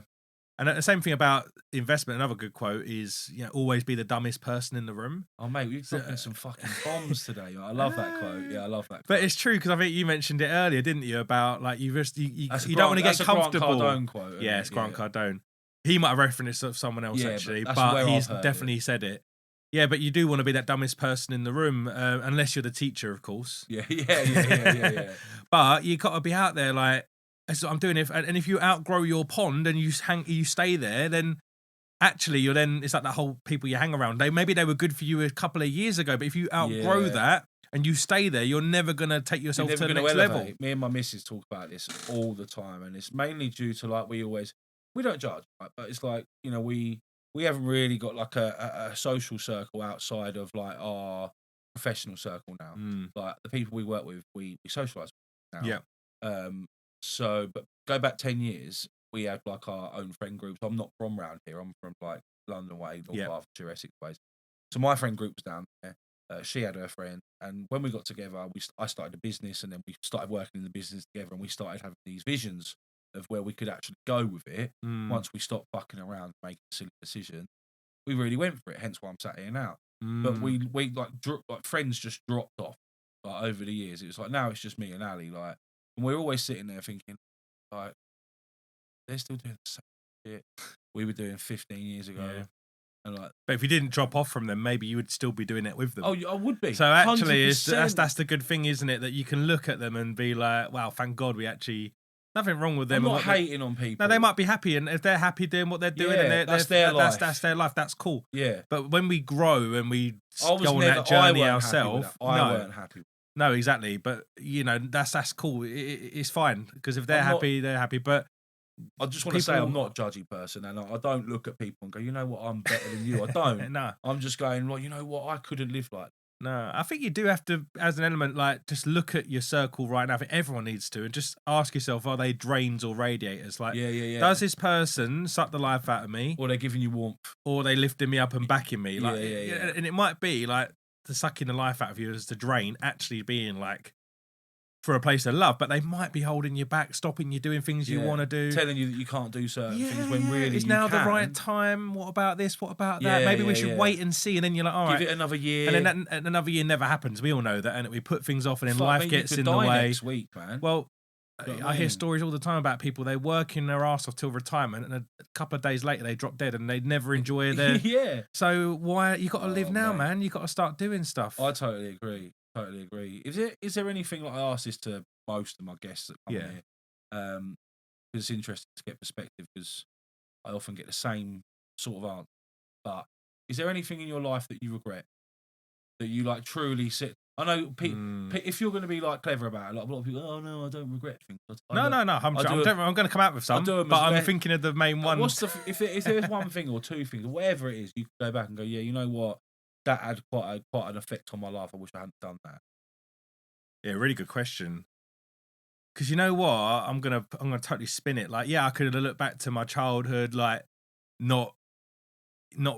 And the same thing about investment. Another good quote is, always be the dumbest person in the room. Oh mate, we're dropping some fucking bombs today. I love that quote. Yeah, I love that quote. But it's true because I think you mentioned it earlier, didn't you? About like you don't want to get comfortable. Grant Cardone quote. Yeah, it's Grant Cardone. He might have referenced it to someone else actually, but he's definitely said it. Yeah, but you do want to be that dumbest person in the room, unless you're the teacher, of course. Yeah. But you got to be out there, like, that's what I'm doing. And if you outgrow your pond and you stay there, then actually it's like that whole people you hang around. Maybe they were good for you a couple of years ago, but if you outgrow that and you stay there, you're never gonna take yourself to the next level. Me and my missus talk about this all the time, and it's mainly due to like we don't judge, right? But it's like we haven't really got like a social circle outside of like our professional circle now. Like the people we work with, we socialise with now. Yeah. So, but go back 10 years, we had like our own friend groups. I'm not from around here. I'm from like London way, North Hertfordshire, Essex ways. So my friend group was down there. She had her friend, and when we got together, I started a business, and then we started working in the business together, and we started having these visions of where we could actually go with it. Once we stopped fucking around making a silly decision, we really went for it. Hence why I'm sat here now. But we like friends just dropped off like over the years. It was like now it's just me and Ali, like, and we're always sitting there thinking like they're still doing the same shit we were doing 15 years ago. Yeah. And like, but if you didn't drop off from them, maybe you would still be doing it with them. Oh, I would be. So actually, that's the good thing, isn't it? That you can look at them and be like, wow, thank God we actually. Nothing wrong with them. I'm not hating on people. No, they might be happy, and if they're happy doing what they're doing, and that's their life. That's their life. That's cool. Yeah. But when we grow and we go on that journey ourselves, I weren't happy. No, exactly. But that's cool. It's fine because if they're happy, they're happy. But I just want to say I'm not a judgy person, and I don't look at people and go, you know what, I'm better than you. I don't. No. I'm just going, well, you know what, I couldn't live like that. No, I think you do have to, as an element, like just look at your circle right now. I think everyone needs to, and just ask yourself: are they drains or radiators? Like, does this person suck the life out of me, or they're giving you warmth, or they lifting me up and backing me? Like, and it might be like the sucking the life out of you as the drain actually being like for a place of love, but they might be holding you back, stopping you doing things you want to do, telling you that you can't do certain things when really it's now the right time. What about this? What about that? Maybe we should wait and see, and then you're like, all right, give it another year, and then another year never happens. We all know that, and we put things off, and then life gets in the way. Next week, man. Well, I hear stories all the time about people they working their ass off till retirement, and a couple of days later they drop dead, and they never enjoy their So why you got to live now, man? You got to start doing stuff. I totally agree. Totally agree. Is there anything like I ask this to most of my guests that come here? Because it's interesting to get perspective because I often get the same sort of answer. But is there anything in your life that you regret that you like truly sit? I know if you're going to be like clever about it, like a lot of people, oh no, I don't regret things. No. I'm going to come out with some, but I'm thinking of the main one. If there's one thing or two things or whatever it is, you can go back and go, yeah, you know what? That had quite an effect on my life. I wish I hadn't done that. Yeah, really good question. Because you know what, I'm gonna totally spin it. Like, I could have looked back to my childhood, like not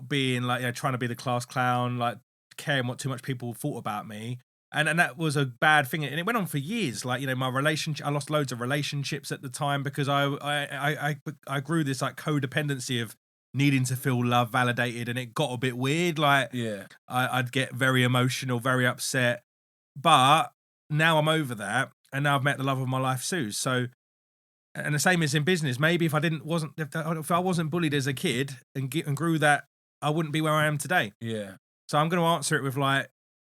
being like trying to be the class clown, like caring what too much people thought about me, and that was a bad thing. And it went on for years. Like my relationship, I lost loads of relationships at the time because I grew this like codependency of needing to feel love, validated, and it got a bit weird. Like, I'd get very emotional, very upset. But now I'm over that, and now I've met the love of my life, Sue. So, and the same is in business. Maybe if I wasn't bullied as a kid and grew that, I wouldn't be where I am today. Yeah. So I'm going to answer it with like,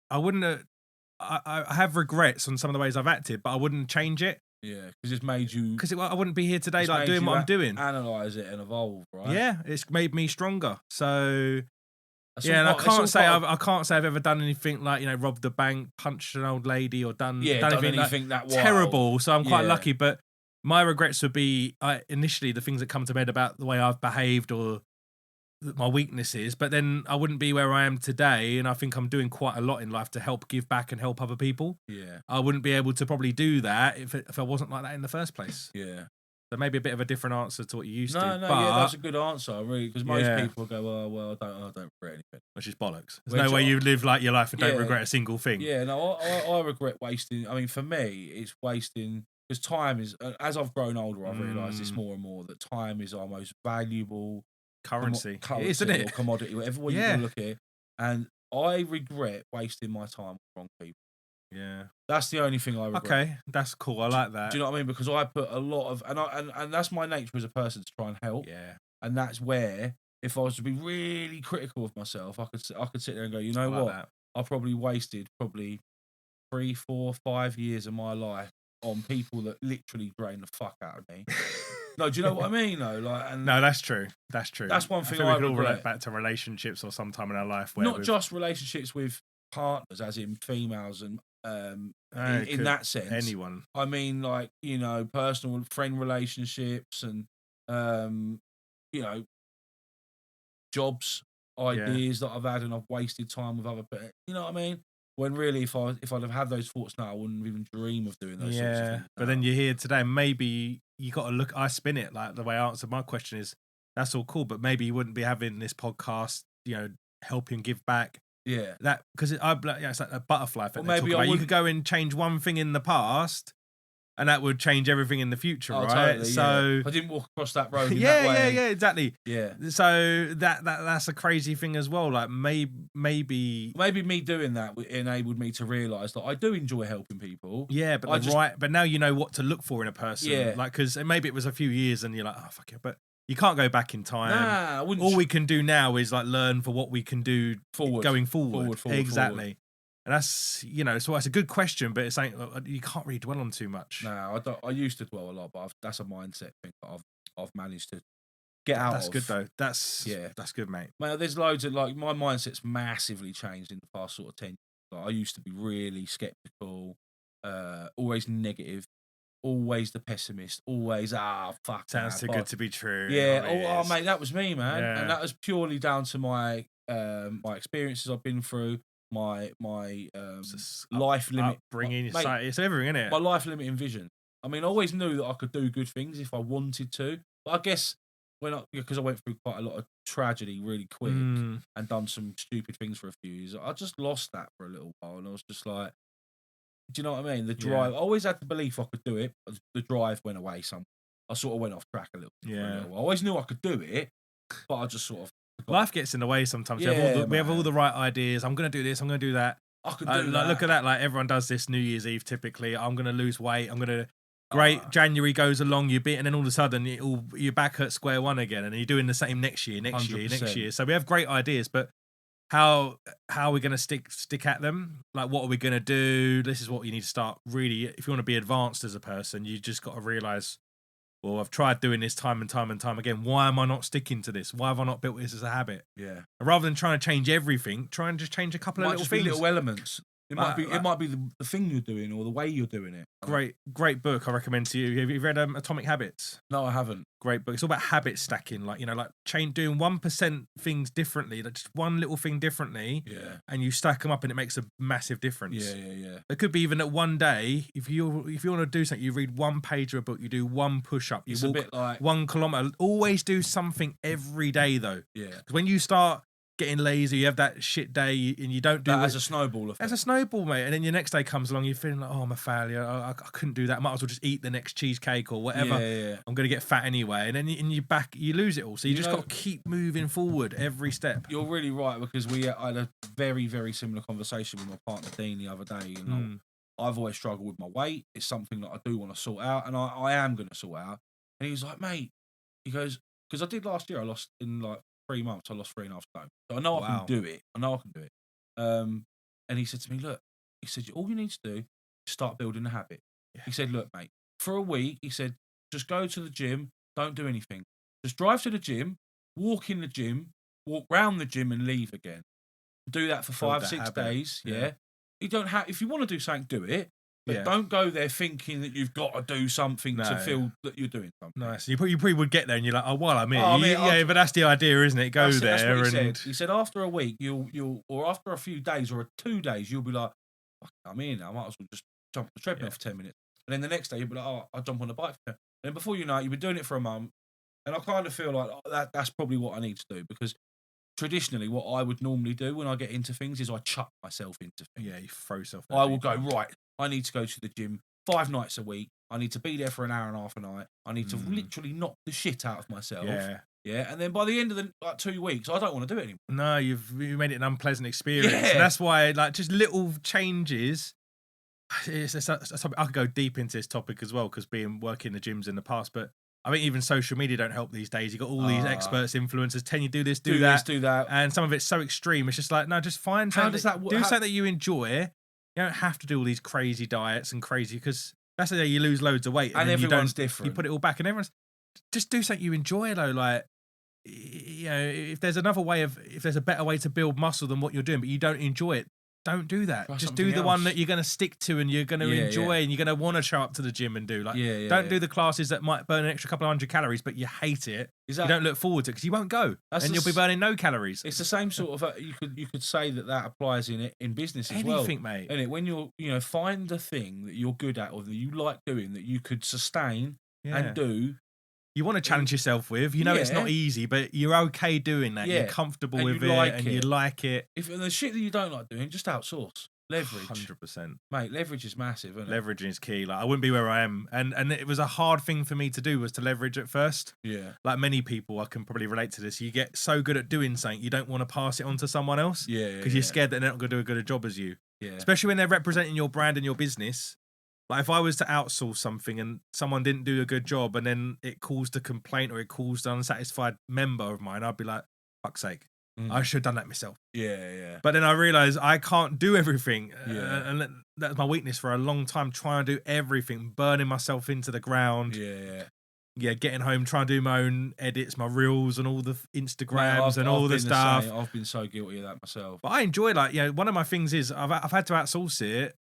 I have regrets on some of the ways I've acted, but I wouldn't change it. Yeah, because it's made you... Because I wouldn't be here today like doing what I'm doing. Analyse it and evolve, right? Yeah, it's made me stronger. So... and I can't say I've ever done anything like robbed the bank, punched an old lady, or done anything that terrible. So I'm quite lucky. But my regrets would be initially the things that come to bed about the way I've behaved or my weaknesses. But then I wouldn't be where I am today, and I think I'm doing quite a lot in life to help give back and help other people. Yeah, I wouldn't be able to probably do that if I wasn't like that in the first place. Yeah, So maybe a bit of a different answer to what you used to. No, but, yeah, that's a good answer, really, because most people go, "Oh, well, I don't regret anything," which is bollocks. There's no way you live like your life and don't regret a single thing. Yeah, no, I regret wasting. I mean, for me, it's wasting because time is. As I've grown older, I've realised this more and more that time is our most valuable currency, isn't it? Or commodity, whatever way you can look at it. And I regret wasting my time with wrong people. Yeah, that's the only thing I regret. Okay, that's cool. I like that. Do you know what I mean? Because I put a lot of and that's my nature as a person to try and help. Yeah, and that's where if I was to be really critical of myself, I could sit there and go, you know what? I probably wasted 3, 4, 5 years of my life on people that literally drain the fuck out of me. No, do you know what I mean? Though, no, that's true. That's true. That's one thing I we can all relate back to relationships or sometime in our life where not just relationships with partners, as in females and in that sense. Anyone. I mean, personal friend relationships and jobs, ideas that I've had, and I've wasted time with other people. You know what I mean? When really, if I'd have had those thoughts now, I wouldn't even dream of doing those sorts of things. But then you're here today, maybe you got to look. I spin it like the way I answered my question is that's all cool, but maybe you wouldn't be having this podcast, helping give back. Yeah, that because it's like a butterfly effect. Maybe you could go and change one thing in the past, and that would change everything in the future, right? Totally, so I didn't walk across that road. Yeah, exactly. Yeah. So that's a crazy thing as well. Like maybe me doing that enabled me to realise that I do enjoy helping people. Yeah, but but now you know what to look for in a person. Yeah, like because maybe it was a few years, and you're like, oh fuck it, but. You can't go back in time. Nah, I wouldn't. All we can do now is learn for what we can do going forward. Exactly. And that's so that's a good question, but it's something you can't really dwell on too much. No, I used to dwell a lot, but that's a mindset thing that I've managed to get out. That's good though. That's good, mate. Mate, there's loads of my mindset's massively changed in the past sort of 10 years. I used to be really skeptical, always negative. Always the pessimist, always fuck. Sounds too good to be true. Yeah, mate, that was me, man, and that was purely down to my my experiences I've been through, my life limit, bringing society. It's everything, innit? My life limiting vision. I mean, I always knew that I could do good things if I wanted to, but I guess because I went through quite a lot of tragedy really quick and done some stupid things for a few years, I just lost that for a little while, and I was just like. Do you know what I mean? The drive. I always had the belief I could do it, but the drive went away. I sort of went off track a little. I always knew I could do it, but I just sort of. Life gets in the way sometimes. We have all the right ideas. I'm going to do this. I'm going to do that. I could do that. Look at that. Like everyone does this New Year's Eve typically. I'm going to lose weight. I'm going to. Great. January goes along. You beat, and then all of a sudden you're back at square one again, and you're doing the same next year. 100%. So we have great ideas, but. How are we going to stick at them? Like, what are we going to do? This is what you need to start really. If you want to be advanced as a person, you just got to realize, well, I've tried doing this time and time and time again. Why am I not sticking to this? Why have I not built this as a habit? Yeah. And rather than trying to change everything, try and just change a couple of little things. Little elements. It might be the thing you're doing or the way you're doing it. Great book I recommend to you. Have you read Atomic Habits? No, I haven't. Great book. It's all about habit stacking, like doing 1% things differently, like just one little thing differently. Yeah. And you stack them up, and it makes a massive difference. Yeah. It could be even that one day, if you want to do something, you read one page of a book, you do one push up, you walk a bit like 1 kilometer. Always do something every day, though. Yeah. Because when you start getting lazy, you have that shit day, and you don't do that as a snowball effect. As a snowball, mate. And then your next day comes along, you're feeling like, oh, I'm a failure. I couldn't do that. I might as well just eat the next cheesecake or whatever. Yeah. I'm going to get fat anyway. And then you lose it all. So you just got to keep moving forward every step. You're really right, because I had a very, very similar conversation with my partner Dean the other day. I've always struggled with my weight. It's something that I do want to sort out, and I am going to sort out. And he was like, mate, he goes, because I did last year. I lost in 3 months. I lost 3.5 stone. So I know I can do it. And he said to me, look, he said, all you need to do is start building a habit. Yeah. He said, look, mate, for a week, he said, just go to the gym, don't do anything. Just drive to the gym, walk in the gym, walk round the gym and leave again. Do that for 5-6 days. Yeah. You don't have, if you want to do something, do it. But don't go there thinking that you've got to do something to feel that you're doing something. Nice. You probably would get there and you're like, oh, well, I'm here. But that's the idea, isn't it? Go there. That's what he said. He said after a week, or after a few days or 2 days, you'll be like, I'm in. I might as well just jump on the treadmill for 10 minutes. And then the next day, you'll be like, oh, I'll jump on the bike. And before you know it, you've been doing it for a month. And I kind of feel like that's probably what I need to do, because traditionally what I would normally do when I get into things is I chuck myself into things. Yeah, you throw yourself. I will go, right, I need to go to the gym 5 nights a week. I need to be there for an hour and a half a night. I need to literally knock the shit out of myself. Yeah. And then by the end of the 2 weeks, I don't want to do it anymore. No, you made it an unpleasant experience. Yeah. And that's why, like, just little changes. I could go deep into this topic as well, because working the gyms in the past, but I think even social media don't help these days. You've got all these experts, influencers, telling you do this, do that. And some of it's so extreme. It's just like, no, just find something. Do something that you enjoy. You don't have to do all these crazy diets and crazy, because that's the day you lose loads of weight. And everyone's different. You put it all back, and everyone's just do something you enjoy, though. Like, you know, if there's a better way to build muscle than what you're doing, but you don't enjoy it, don't do that. Just do the one that you're going to stick to and you're going to enjoy and you're going to want to show up to the gym and do. Like, don't do the classes that might burn an extra couple of 100 calories, but you hate it. You don't look forward to it because you won't go, and you'll be burning no calories. It's the same sort of. You could say that applies in business as well. Anything, mate. And when you're find the thing that you're good at or that you like doing that you could sustain and do. You want to challenge yourself with. You know it's not easy, but you're okay doing that. You're comfortable with it, and you like it. If the shit that you don't like doing, just outsource. Leverage. 100%. Mate, leverage is massive, isn't it? Leveraging is key. Like, I wouldn't be where I am. And it was a hard thing for me to do, was to leverage at first. Yeah. Like many people, I can probably relate to this. You get so good at doing something, you don't want to pass it on to someone else. Yeah. Because you're scared that they're not going to do a good job as you. Yeah. Especially when they're representing your brand and your business. Like, if I was to outsource something and someone didn't do a good job and then it caused a complaint or it caused an unsatisfied member of mine, I'd be like, fuck's sake, I should have done that myself. Yeah. But then I realised I can't do everything. And that was my weakness for a long time, trying to do everything, burning myself into the ground. Yeah, getting home, trying to do my own edits, my reels and all the Instagrams and all the stuff. I've been so guilty of that myself. But I enjoy, like, one of my things is I've had to outsource it.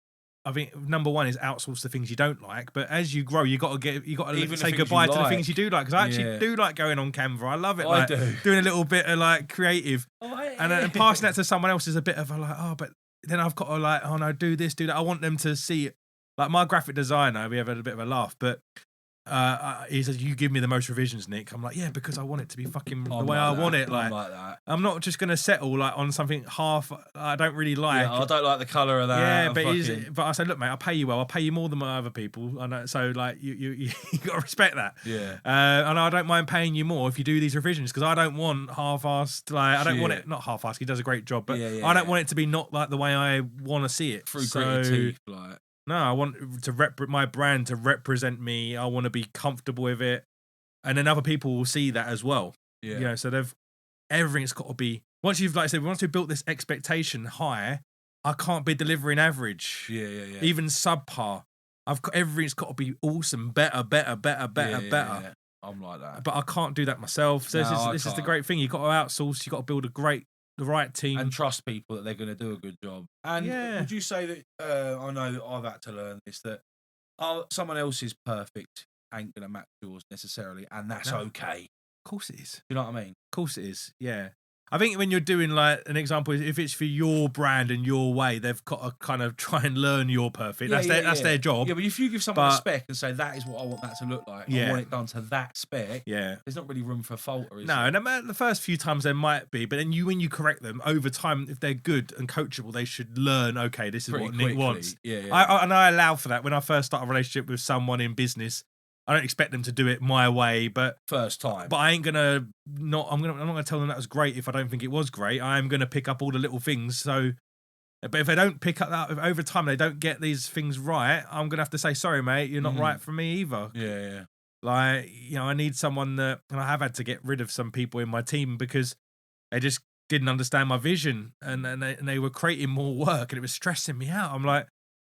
I think number one is outsource the things you don't like, but as you grow, you got to say goodbye to the things you do like. Because I actually do like going on Canva. I love it. I do. Doing a little bit of like creative, and passing that to someone else is a bit of a like, but then I've got to like, oh no, do this, do that. I want them to see it. Like my graphic designer, we have had a bit of a laugh, but he says, you give me the most revisions, Nick. I'm like, yeah, because I want it to be fucking the way I want it. Like that. I'm not just going to settle like on something half I don't really like. Yeah, I don't like the colour of that. Yeah, but I said, look, mate, I'll pay you well. I'll pay you more than my other people. I know, so like you got to respect that. Yeah. And I don't mind paying you more if you do these revisions, because I don't want half-assed. Like I don't want it not half-assed. He does a great job, but I don't want it to be not like the way I want to see it. Through gritted teeth, like. No, I want my brand to represent me. I want to be comfortable with it, and then other people will see that as well. Yeah. So everything's got to be, once you've, like I said, once we've built this expectation high, I can't be delivering average. Yeah. Even subpar. Everything's got to be awesome, better. I'm like that, but I can't do that myself. So this is the great thing. You got to outsource. You got to build the right team and trust people that they're going to do a good job. And would you say that I know that I've had to learn this, that someone else's perfect ain't going to match yours necessarily, and that's okay. Of course it is. You know what I mean? Of course it is. Yeah. I think when you're doing, like, an example, if it's for your brand and your way, they've got to kind of try and learn your perfect. That's their job. Yeah, but if you give someone a spec and say, that is what I want that to look like, I want it done to that spec, there's not really room for falter, is there? No, and the first few times there might be, but then when you correct them, over time, if they're good and coachable, they should learn, okay, this is pretty what quickly. Nick wants. Yeah. I allow for that. When I first start a relationship with someone in business, I don't expect them to do it my way, but first time. But I ain't gonna I'm not gonna tell them that was great if I don't think it was great. I am gonna pick up all the little things. So, but if they don't pick up that, if over time they don't get these things right, I'm gonna have to say, sorry, mate, you're not right for me either. Yeah. Like, I need someone that, and I have had to get rid of some people in my team because they just didn't understand my vision, and they were creating more work, and it was stressing me out. I'm like,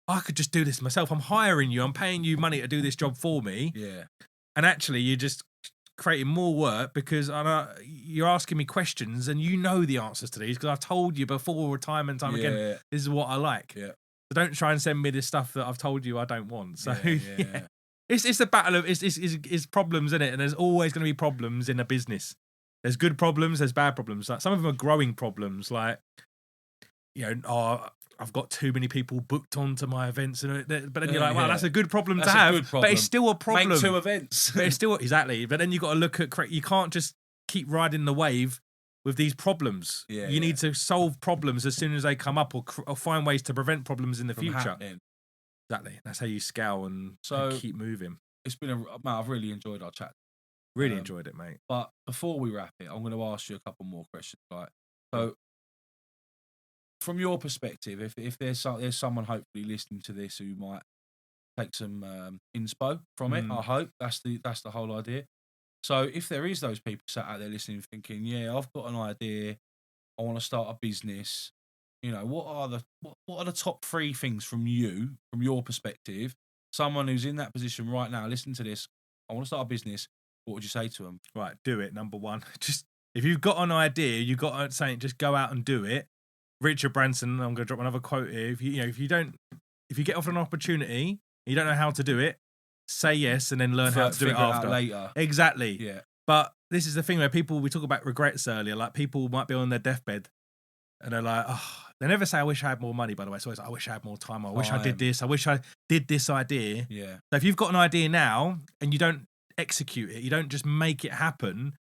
I could just do this myself. I'm hiring you. I'm paying you money to do this job for me. Yeah. And actually, you're just creating more work because you're asking me questions and you know the answers to these because I've told you before time and time again, this is what I like. Yeah. So don't try and send me this stuff that I've told you I don't want. So, It's a battle of, it's problems, isn't it? And there's always going to be problems in a business. There's good problems, there's bad problems. Like, some of them are growing problems, like, I've got too many people booked onto my events, but then you're like, wow, that's a good problem That's to a have, good problem. but it's still a problem. Make 2 events. But it's still exactly. But then you got to look at. You can't just keep riding the wave with these problems. You need to solve problems as soon as they come up, or find ways to prevent problems in the future. Happening. Exactly. That's how you scale and keep moving. It's been I've really enjoyed our chat. Really enjoyed it, mate. But before we wrap it, I'm going to ask you a couple more questions. Right. So, from your perspective, if there's someone hopefully listening to this who might take some inspo from it, I hope that's the whole idea. So, if there is those people sat out there listening, thinking, "Yeah, I've got an idea, I want to start a business," what are the top 3 things from your perspective? Someone who's in that position right now, listen to this. I want to start a business. What would you say to them? Right, do it. Number 1, just if you've got an idea, you got something, just go out and do it. Richard Branson, I'm going to drop another quote here. If you get offered an opportunity, you don't know how to do it, say yes and then learn how to do it after. Later. Exactly. Yeah. But this is the thing where we talk about regrets earlier. Like, people might be on their deathbed and they're like, oh, they never say, I wish I had more money, by the way. It's always, I wish I had more time. I wish I did this. I wish I did this idea. Yeah. So if you've got an idea now and you don't execute it, you don't just make it happen,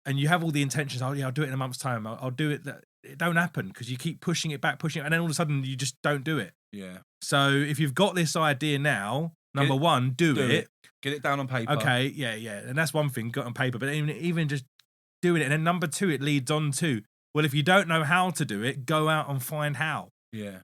and you have all the intentions, I'll do it in a month's time, I'll do it, it don't happen because you keep pushing it back, and then all of a sudden you just don't do it. Yeah. So if you've got this idea now, number 1, do it. Get it down on paper. Okay, yeah. And that's one thing, got on paper, but even just doing it. And then number 2, it leads on to, well, if you don't know how to do it, go out and find how. Yeah.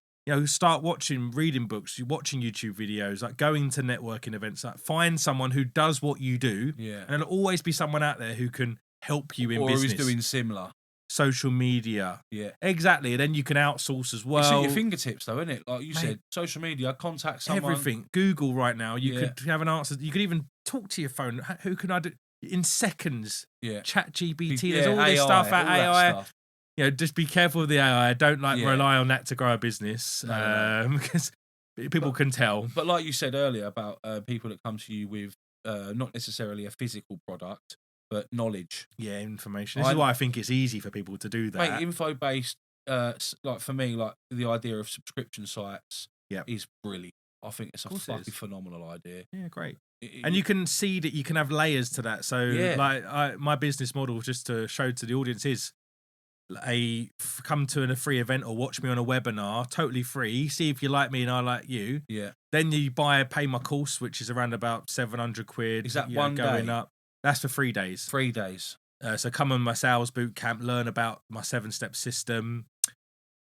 Start reading books, watching YouTube videos, like going to networking events, like find someone who does what you do. Yeah. And there'll always be someone out there who can help you in business. Or who's doing similar. Social media. Yeah. Exactly. And then you can outsource as well. It's at your fingertips though, isn't it? Like you said, social media, contact someone. Everything. Google right now. You could have an answer. You could even talk to your phone. Who can I do? In seconds. Yeah. ChatGPT. There's all this stuff at AI. Just be careful with the AI. Don't rely on that to grow a business, because people can tell. But like you said earlier about people that come to you with not necessarily a physical product, but knowledge. Yeah, information. This is why I think it's easy for people to do that. Mate, info-based, like for me, like the idea of subscription sites is brilliant. I think it's a fucking phenomenal idea. Yeah, great. And you can see that you can have layers to that. So my business model, just to show to the audience, is come to a free event or watch me on a webinar, totally free. See if you like me and I like you. Yeah. Then you pay my course, which is around about £700. Is that one going day? up? That's for 3 days. 3 days. So come on my sales boot camp, learn about my 7-step system.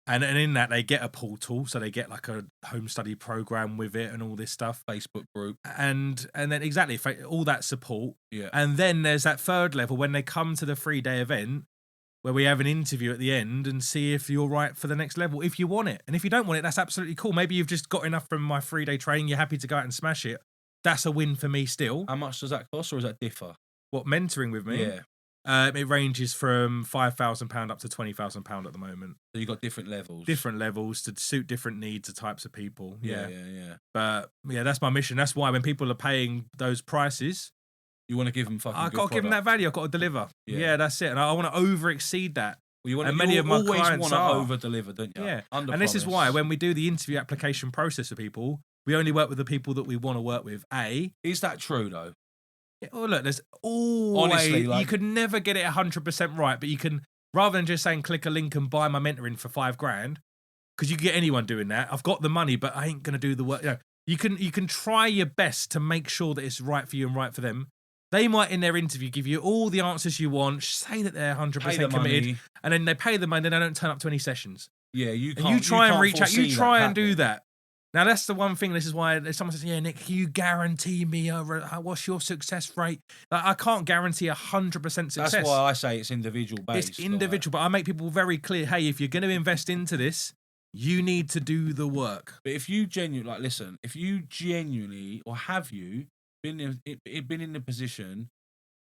And in that, they get a portal. So they get like a home study program with it and all this stuff. Facebook group. And then exactly, all that support. Yeah. And then there's that 3rd level when they come to the 3-day event where we have an interview at the end and see if you're right for the next level, if you want it. And if you don't want it, that's absolutely cool. Maybe you've just got enough from my 3-day training. You're happy to go out and smash it. That's a win for me still. How much does that cost, or does that differ? What, mentoring with me? Yeah. It ranges from £5,000 up to £20,000 at the moment. So you've got different levels. Different levels to suit different needs of types of people. Yeah. But that's my mission. That's why when people are paying those prices, you want to give them fucking I've got to give them that value. I've got to deliver. Yeah, that's it. And I want to over exceed that. Well, you want and many of my always clients want to over deliver, don't you? Yeah. And this is why when we do the interview application process for people, we only work with the people that we want to work with. Is that true though? Yeah, well, look, there's always, honestly, you could never get it 100% right, but you can, rather than just saying click a link and buy my mentoring for $5,000, because you can get anyone doing that. I've got the money, but I ain't going to do the work. You can try your best to make sure that it's right for you and right for them. They might, in their interview, give you all the answers you want, say that they're 100% committed, and then they pay the money, and they don't turn up to any sessions. Yeah, you can't. And you try and reach out. You try and do that. Now, that's the one thing. This is why someone says, yeah, Nick, you guarantee me what's your success rate? I can't guarantee 100% success. That's why I say it's individual based. It's individual, but I make people very clear, hey, if you're going to invest into this, you need to do the work. But if you genuinely, or have you been in the position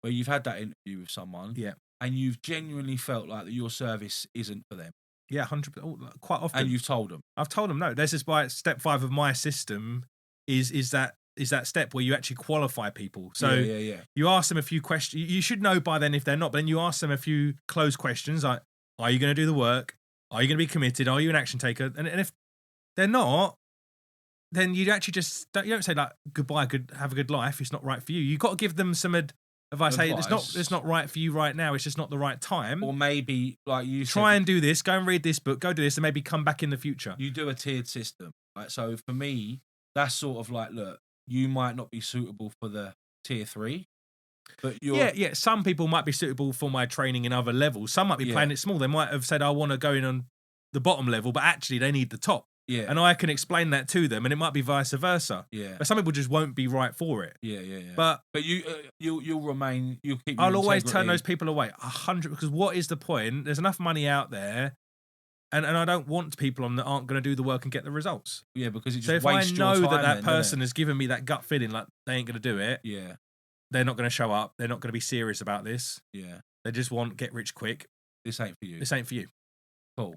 where you've had that interview with someone, and you've genuinely felt like that your service isn't for them? Yeah, 100%. Quite often. And you've told them? I've told them no. This is why step 5 of my system is that step where you actually qualify people. So you ask them a few questions. You should know by then if they're not, but then you ask them a few closed questions like, are you going to do the work? Are you going to be committed? Are you an action taker? And if they're not, then you actually just you don't say like goodbye, have a good life. It's not right for you. You've got to give them some advice. Hey, it's not right for you right now. It's just not the right time. Or maybe like you try and do this. Go and read this book. Go do this, and maybe come back in the future. You do a tiered system, right? So for me, that's sort of like, look, you might not be suitable for the tier 3, but you're Some people might be suitable for my training in other levels. Some might be playing it small. They might have said, I want to go in on the bottom level, but actually they need the top. Yeah. And I can explain that to them, and it might be vice versa. Yeah. But some people just won't be right for it. Yeah. But you'll remain. You'll keep. I'll always turn those people away 100%, because what is the point? There's enough money out there, and I don't want people on that aren't going to do the work and get the results. Yeah, because it just so if wastes I know your time that person has given me that gut feeling like they ain't going to do it, they're not going to show up. They're not going to be serious about this. Yeah, they just want get rich quick. This ain't for you. This ain't for you. Cool.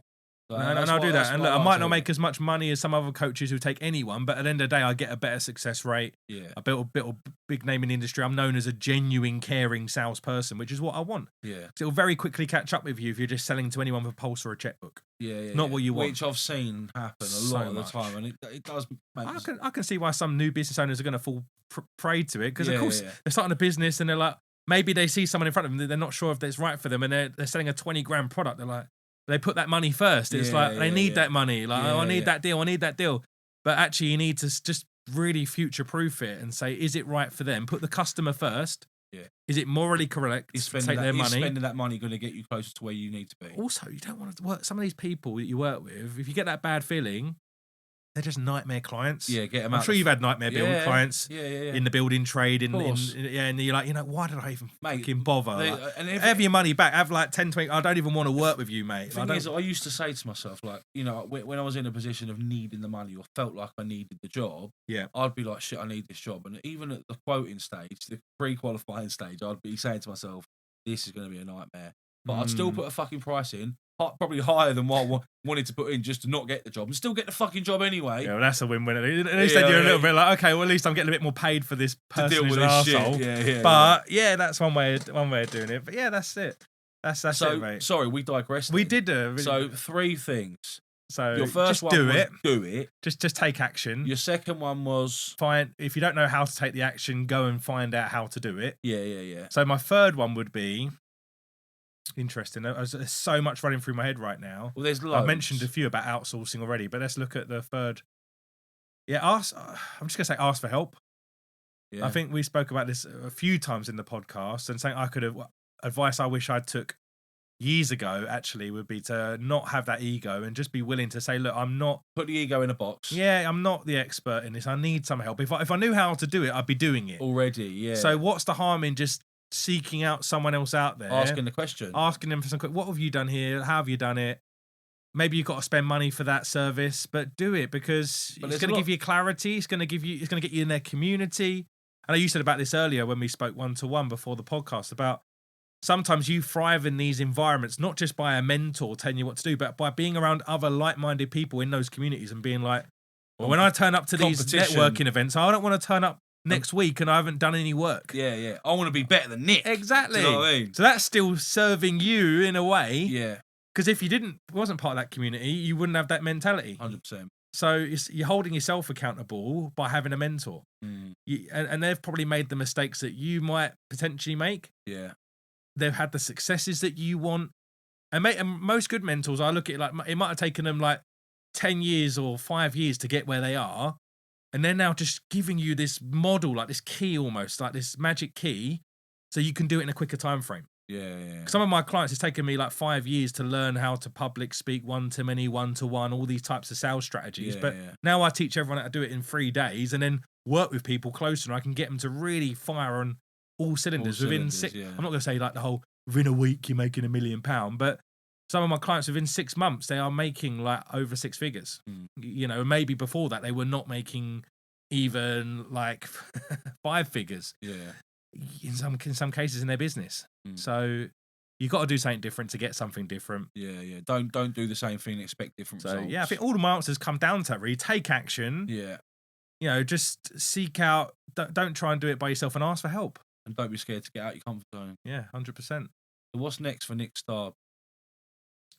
And I'll do that. And look, I might not make as much money as some other coaches who take anyone, but at the end of the day, I get a better success rate. Yeah. I built a big name in the industry. I'm known as a genuine, caring salesperson, which is what I want. Yeah. It'll very quickly catch up with you if you're just selling to anyone with a pulse or a checkbook. Yeah. Not what you want. Which I've seen happen a lot of the time, and it does make I can see why some new business owners are going to fall prey to it, because of course they're starting a business and they're like, maybe they see someone in front of them, they're not sure if it's right for them, and they're selling a 20 grand product. They're like, they put that money first. It's they need that money. Like, I need that deal. I need that deal. But actually, you need to just really future-proof it and say, is it right for them? Put the customer first. Yeah. Is it morally correct to take their money? Is spending that money going to get you closer to where you need to be? Also, you don't want to work. Some of these people that you work with, if you get that bad feeling, they're just nightmare clients. Yeah, get them out. I'm sure you've had nightmare build clients in the building trade. And you're like, why did I even fucking bother? Have your money back. Have like 10, 20. I don't even want to work with you, mate. The thing is, I used to say to myself, like, when I was in a position of needing the money or felt like I needed the job, I'd be like, shit, I need this job. And even at the quoting stage, the pre-qualifying stage, I'd be saying to myself, this is going to be a nightmare. But I'd still put a fucking price in, probably higher than what I wanted to put in just to not get the job, and still get the fucking job anyway. Yeah, well, that's a win-win. At least then you're a little bit like, okay, well, at least I'm getting a bit more paid for this person to deal with who's this an arsehole. shit. But that's one way of doing it. But yeah, that's it. That's it, mate. Sorry, we digressed. We did. So 3 things. So your first one was do it. Just take action. Your second one was if you don't know how to take the action, go and find out how to do it. Yeah. So my third one would be interesting. There's so much running through my head right now. Well, there's loads. I've mentioned a few about outsourcing already, but let's look at the third. Yeah, I'm just gonna say ask for help. Yeah. I think we spoke about this a few times in the podcast, and saying advice I wish I took years ago actually would be to not have that ego and just be willing to say, look, I'm not... Put the ego in a box. Yeah, I'm not the expert in this. I need some help. If I knew how to do it, I'd be doing it. Already, yeah. So what's the harm in just seeking out someone else out there? Asking the question. Asking them for some... What have you done here? How have you done it? Maybe you've got to spend money for that service, but do it, because it's going to give you clarity. It's going to get you in their community. And you said about this earlier when we spoke one-to-one before the podcast about sometimes you thrive in these environments, not just by a mentor telling you what to do, but by being around other like-minded people in those communities and being like, well, when I turn up to these networking events, I don't want to turn up next week and I haven't done any work. Yeah. I want to be better than Nick. Exactly. Do you know what I mean? So that's still serving you in a way. Yeah. Because if you wasn't part of that community, you wouldn't have that mentality. 100%. So you're holding yourself accountable by having a mentor. And they've probably made the mistakes that you might potentially make. Yeah. They've had the successes that you want. And most good mentors, I look at it like it might have taken them like 10 years or 5 years to get where they are. And they're now just giving you this model, like this key almost, like this magic key, so you can do it in a quicker time frame. Yeah. Some of my clients, it's taken me like 5 years to learn how to public speak, one-to-many, one-to-one, all these types of sales strategies. Now I teach everyone how to do it in 3 days and then work with people closer, and I can get them to really fire on all cylinders within 6. Yeah. I'm not going to say like the whole within a week you're making £1 million, but some of my clients within 6 months, they are making like over 6 figures. Maybe before that they were not making even like 5 figures. Yeah. In some cases in their business. So you've got to do something different to get something different. Yeah. Don't do the same thing and expect different results. Yeah, I think all of my answers come down to that, really. Take action. Yeah. Just seek out, don't try and do it by yourself, and ask for help. And don't be scared to get out your comfort zone. Yeah, 100%. So what's next for Nick Staab?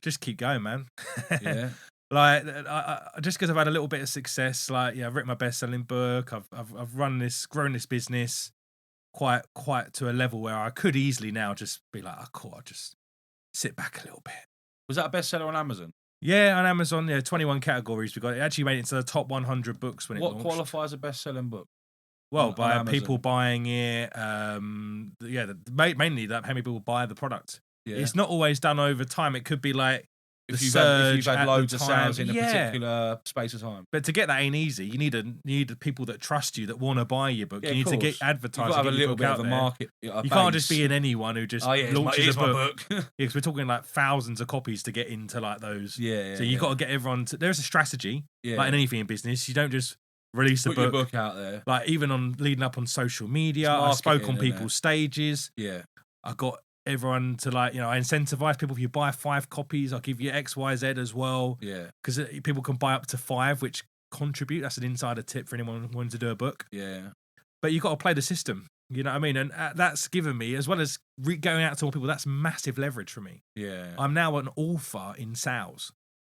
Just keep going, man. Yeah. Like, just because I've had a little bit of success, like, I've written my best-selling book. I've grown this business quite to a level where I could easily now just be like, cool, I'll just sit back a little bit. Was that a bestseller on Amazon? Yeah, on Amazon, 21 categories we got. It actually made it into the top 100 books when it launched. What qualifies a best-selling book? Well, on by Amazon? people buying it, mainly that how many people buy the product. Yeah. It's not always done over time. It could be like If the you've surge had at loads the of time. sales in a particular space of time. But to get that ain't easy. You need people that trust you, that want to buy your book. Yeah, you need to get You've advertising. got to have a little bit out of a there. market. You can't just be in anyone who just launches here's a my book. book. Because we're talking like thousands of copies to get into like those. Yeah. So you got to get everyone to. There's a strategy. Yeah. Like in anything in business, you don't just release a Put book. your book out there. Like even on leading up on social media, It's I spoke marketing, on people's stages. Yeah. I got everyone to I incentivize people. If you buy 5 copies, I'll give you X, Y, Z as well. Yeah. Because people can buy up to 5, which contribute. That's an insider tip for anyone who wants to do a book. Yeah. But you got to play the system. You know what I mean? And that's given me, as well as going out to more people, that's massive leverage for me. Yeah. I'm now an author in sales.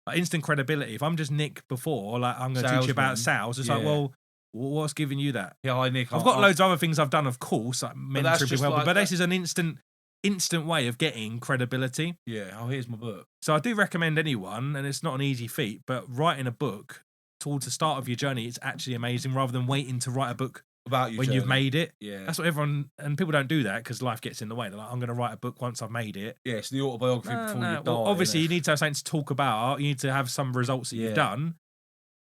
Like instant credibility. If I'm just Nick before, like I'm going to teach you about sales, it's like, well, what's giving you that? Yeah, hi Nick. I've got loads of other things I've done, of course, like mentoring people, like but this is an instant way of getting credibility. Yeah. Oh, here's my book. So I do recommend anyone, and it's not an easy feat, but writing a book towards the start of your journey, it's actually amazing, rather than waiting to write a book about you when you've made it. Yeah. That's what everyone, and people don't do that because life gets in the way. They're like, I'm going to write a book once I've made it. Yeah, it's the autobiography before you die. Well, obviously, you need to have something to talk about. You need to have some results that you've done.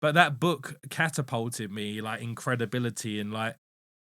But that book catapulted me like in credibility, and like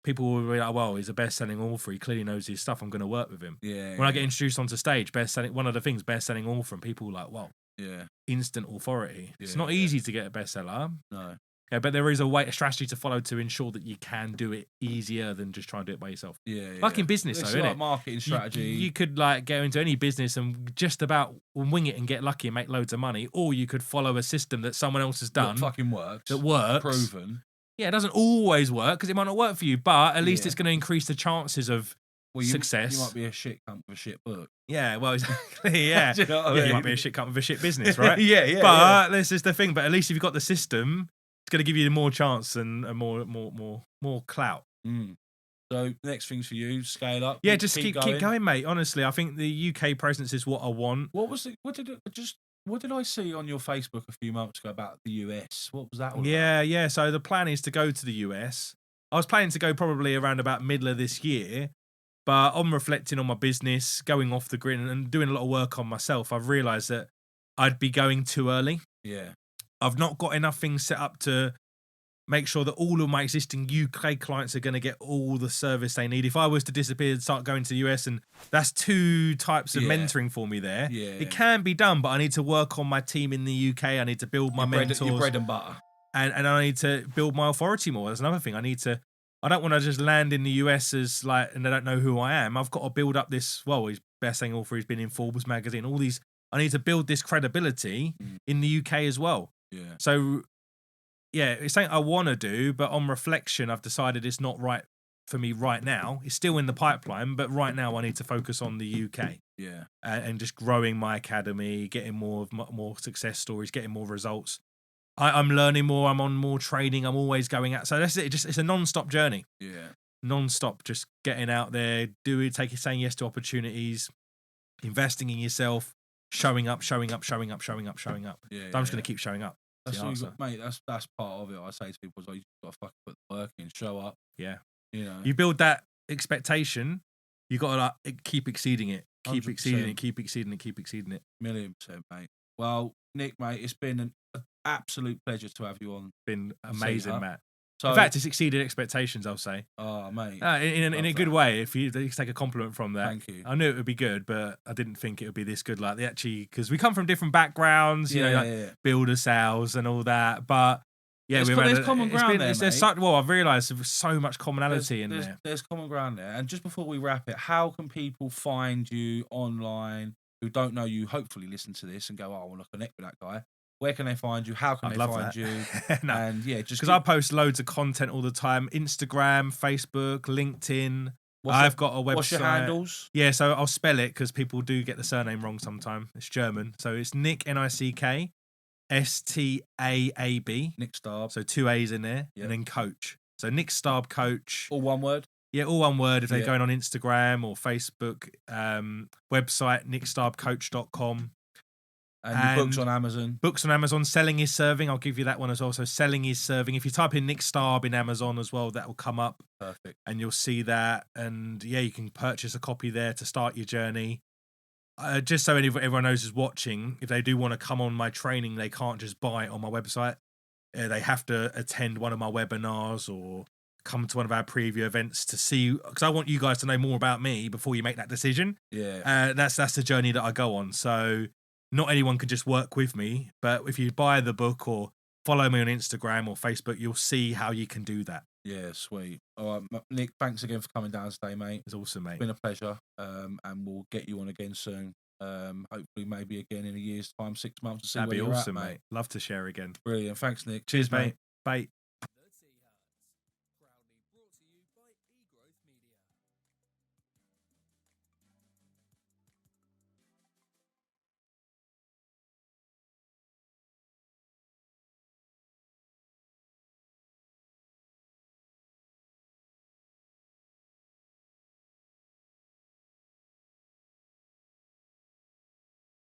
people will be like, well, he's a best-selling author. He clearly knows his stuff. I'm going to work with him. Yeah. When I get introduced onto stage, one of the things, best-selling author, and people are like, well, yeah, instant authority. Yeah, it's not easy to get a bestseller. No. Yeah, but there is a strategy to follow to ensure that you can do it easier than just try and do it by yourself. Yeah. Like in business, it's though, like isn't it? Marketing strategy. You could like go into any business and just about wing it and get lucky and make loads of money, or you could follow a system that someone else has done that fucking works. That works. Proven. Yeah, it doesn't always work because it might not work for you, but at least it's going to increase the chances of success. You might be a shit cunt with a shit book. Yeah, well, exactly. Yeah, Do you know what I mean? You might be a shit cunt with a shit business, right? yeah. But this is the thing. But at least if you've got the system, it's going to give you more chance and more clout. Mm. So next things for you, scale up. Yeah, just keep going, mate. Honestly, I think the UK presence is what I want. What did I see on your Facebook a few months ago about the US? What was that all about? Yeah. So the plan is to go to the US. I was planning to go probably around about middle of this year, but on reflecting on my business, going off the grid and doing a lot of work on myself, I've realised that I'd be going too early. Yeah. I've not got enough things set up to make sure that all of my existing UK clients are going to get all the service they need. If I was to disappear and start going to the US, and that's 2 types of mentoring for me there. Yeah. It can be done, but I need to work on my team in the UK. I need to build my mentors. Your bread and butter. And I need to build my authority more. That's another thing. I don't want to just land in the US as like, and they don't know who I am. I've got to build up this, well, he's best-selling author, he's been in Forbes magazine, all these. I need to build this credibility in the UK as well. Yeah. So, yeah, it's something I want to do, but on reflection, I've decided it's not right for me right now. It's still in the pipeline, but right now I need to focus on the UK. Yeah. And just growing my academy, getting more success stories, getting more results. I'm learning more. I'm on more training. I'm always going out. So that's it. It's a non-stop journey. Yeah. Non-stop, just getting out there, saying yes to opportunities, investing in yourself, showing up. Yeah. So I'm just going to keep showing up. That's what you got, mate. That's part of it. I say to people, like, you've got to fucking put the work in, show up. Yeah. You know. You build that expectation. You got to like keep exceeding it. Keep 100%. exceeding it. Keep exceeding it. Keep exceeding it. 1,000,000%, mate. Well, Nick, mate, it's been an absolute pleasure to have you on. Been amazing, Matt. So, in fact, it's exceeded expectations, I'll say. Oh, mate. In a good way, if you take a compliment from that. Thank you. I knew it would be good, but I didn't think it would be this good. Like, because we come from different backgrounds, you know, builder sales and all that. But, yeah, there's common ground there, there's I've realised there's so much commonality in there. There's common ground there. And just before we wrap it, how can people find you online who don't know you, hopefully listen to this and go, oh, I want to connect with that guy? Where can they find you? How can they find you? No. And yeah, just because I post loads of content all the time: Instagram, Facebook, LinkedIn. I've got a website. What's your handles? Yeah, so I'll spell it because people do get the surname wrong sometimes. It's German, so it's Nick Nick STAAB. Nick Staab. So 2 A's in there, Yep. and then coach. So Nick Staab Coach. All one word. Yeah, all one word. If they're Yeah. going on Instagram or Facebook, website nickstaabcoach.com. And your books on Amazon. Books on Amazon. Selling is Serving. I'll give you that one as well. So Selling is Serving. If you type in Nick Staab in Amazon as well, that will come up. Perfect. And you'll see that. And yeah, you can purchase a copy there to start your journey. Just so everyone knows who's watching, if they do want to come on my training, they can't just buy it on my website. They have to attend one of my webinars or come to one of our preview events to see, because I want you guys to know more about me before you make that decision. Yeah. That's the journey that I go on. So not anyone can just work with me, but if you buy the book or follow me on Instagram or Facebook, you'll see how you can do that. Yeah, sweet. All right, Nick, thanks again for coming down today, mate. It's awesome, mate. It's been a pleasure. And we'll get you on again soon. Hopefully maybe again in a year's time, 6 months, to see That'd where be you're awesome, at, mate. Love to share again. Brilliant. Thanks, Nick. Cheers, mate. Bye.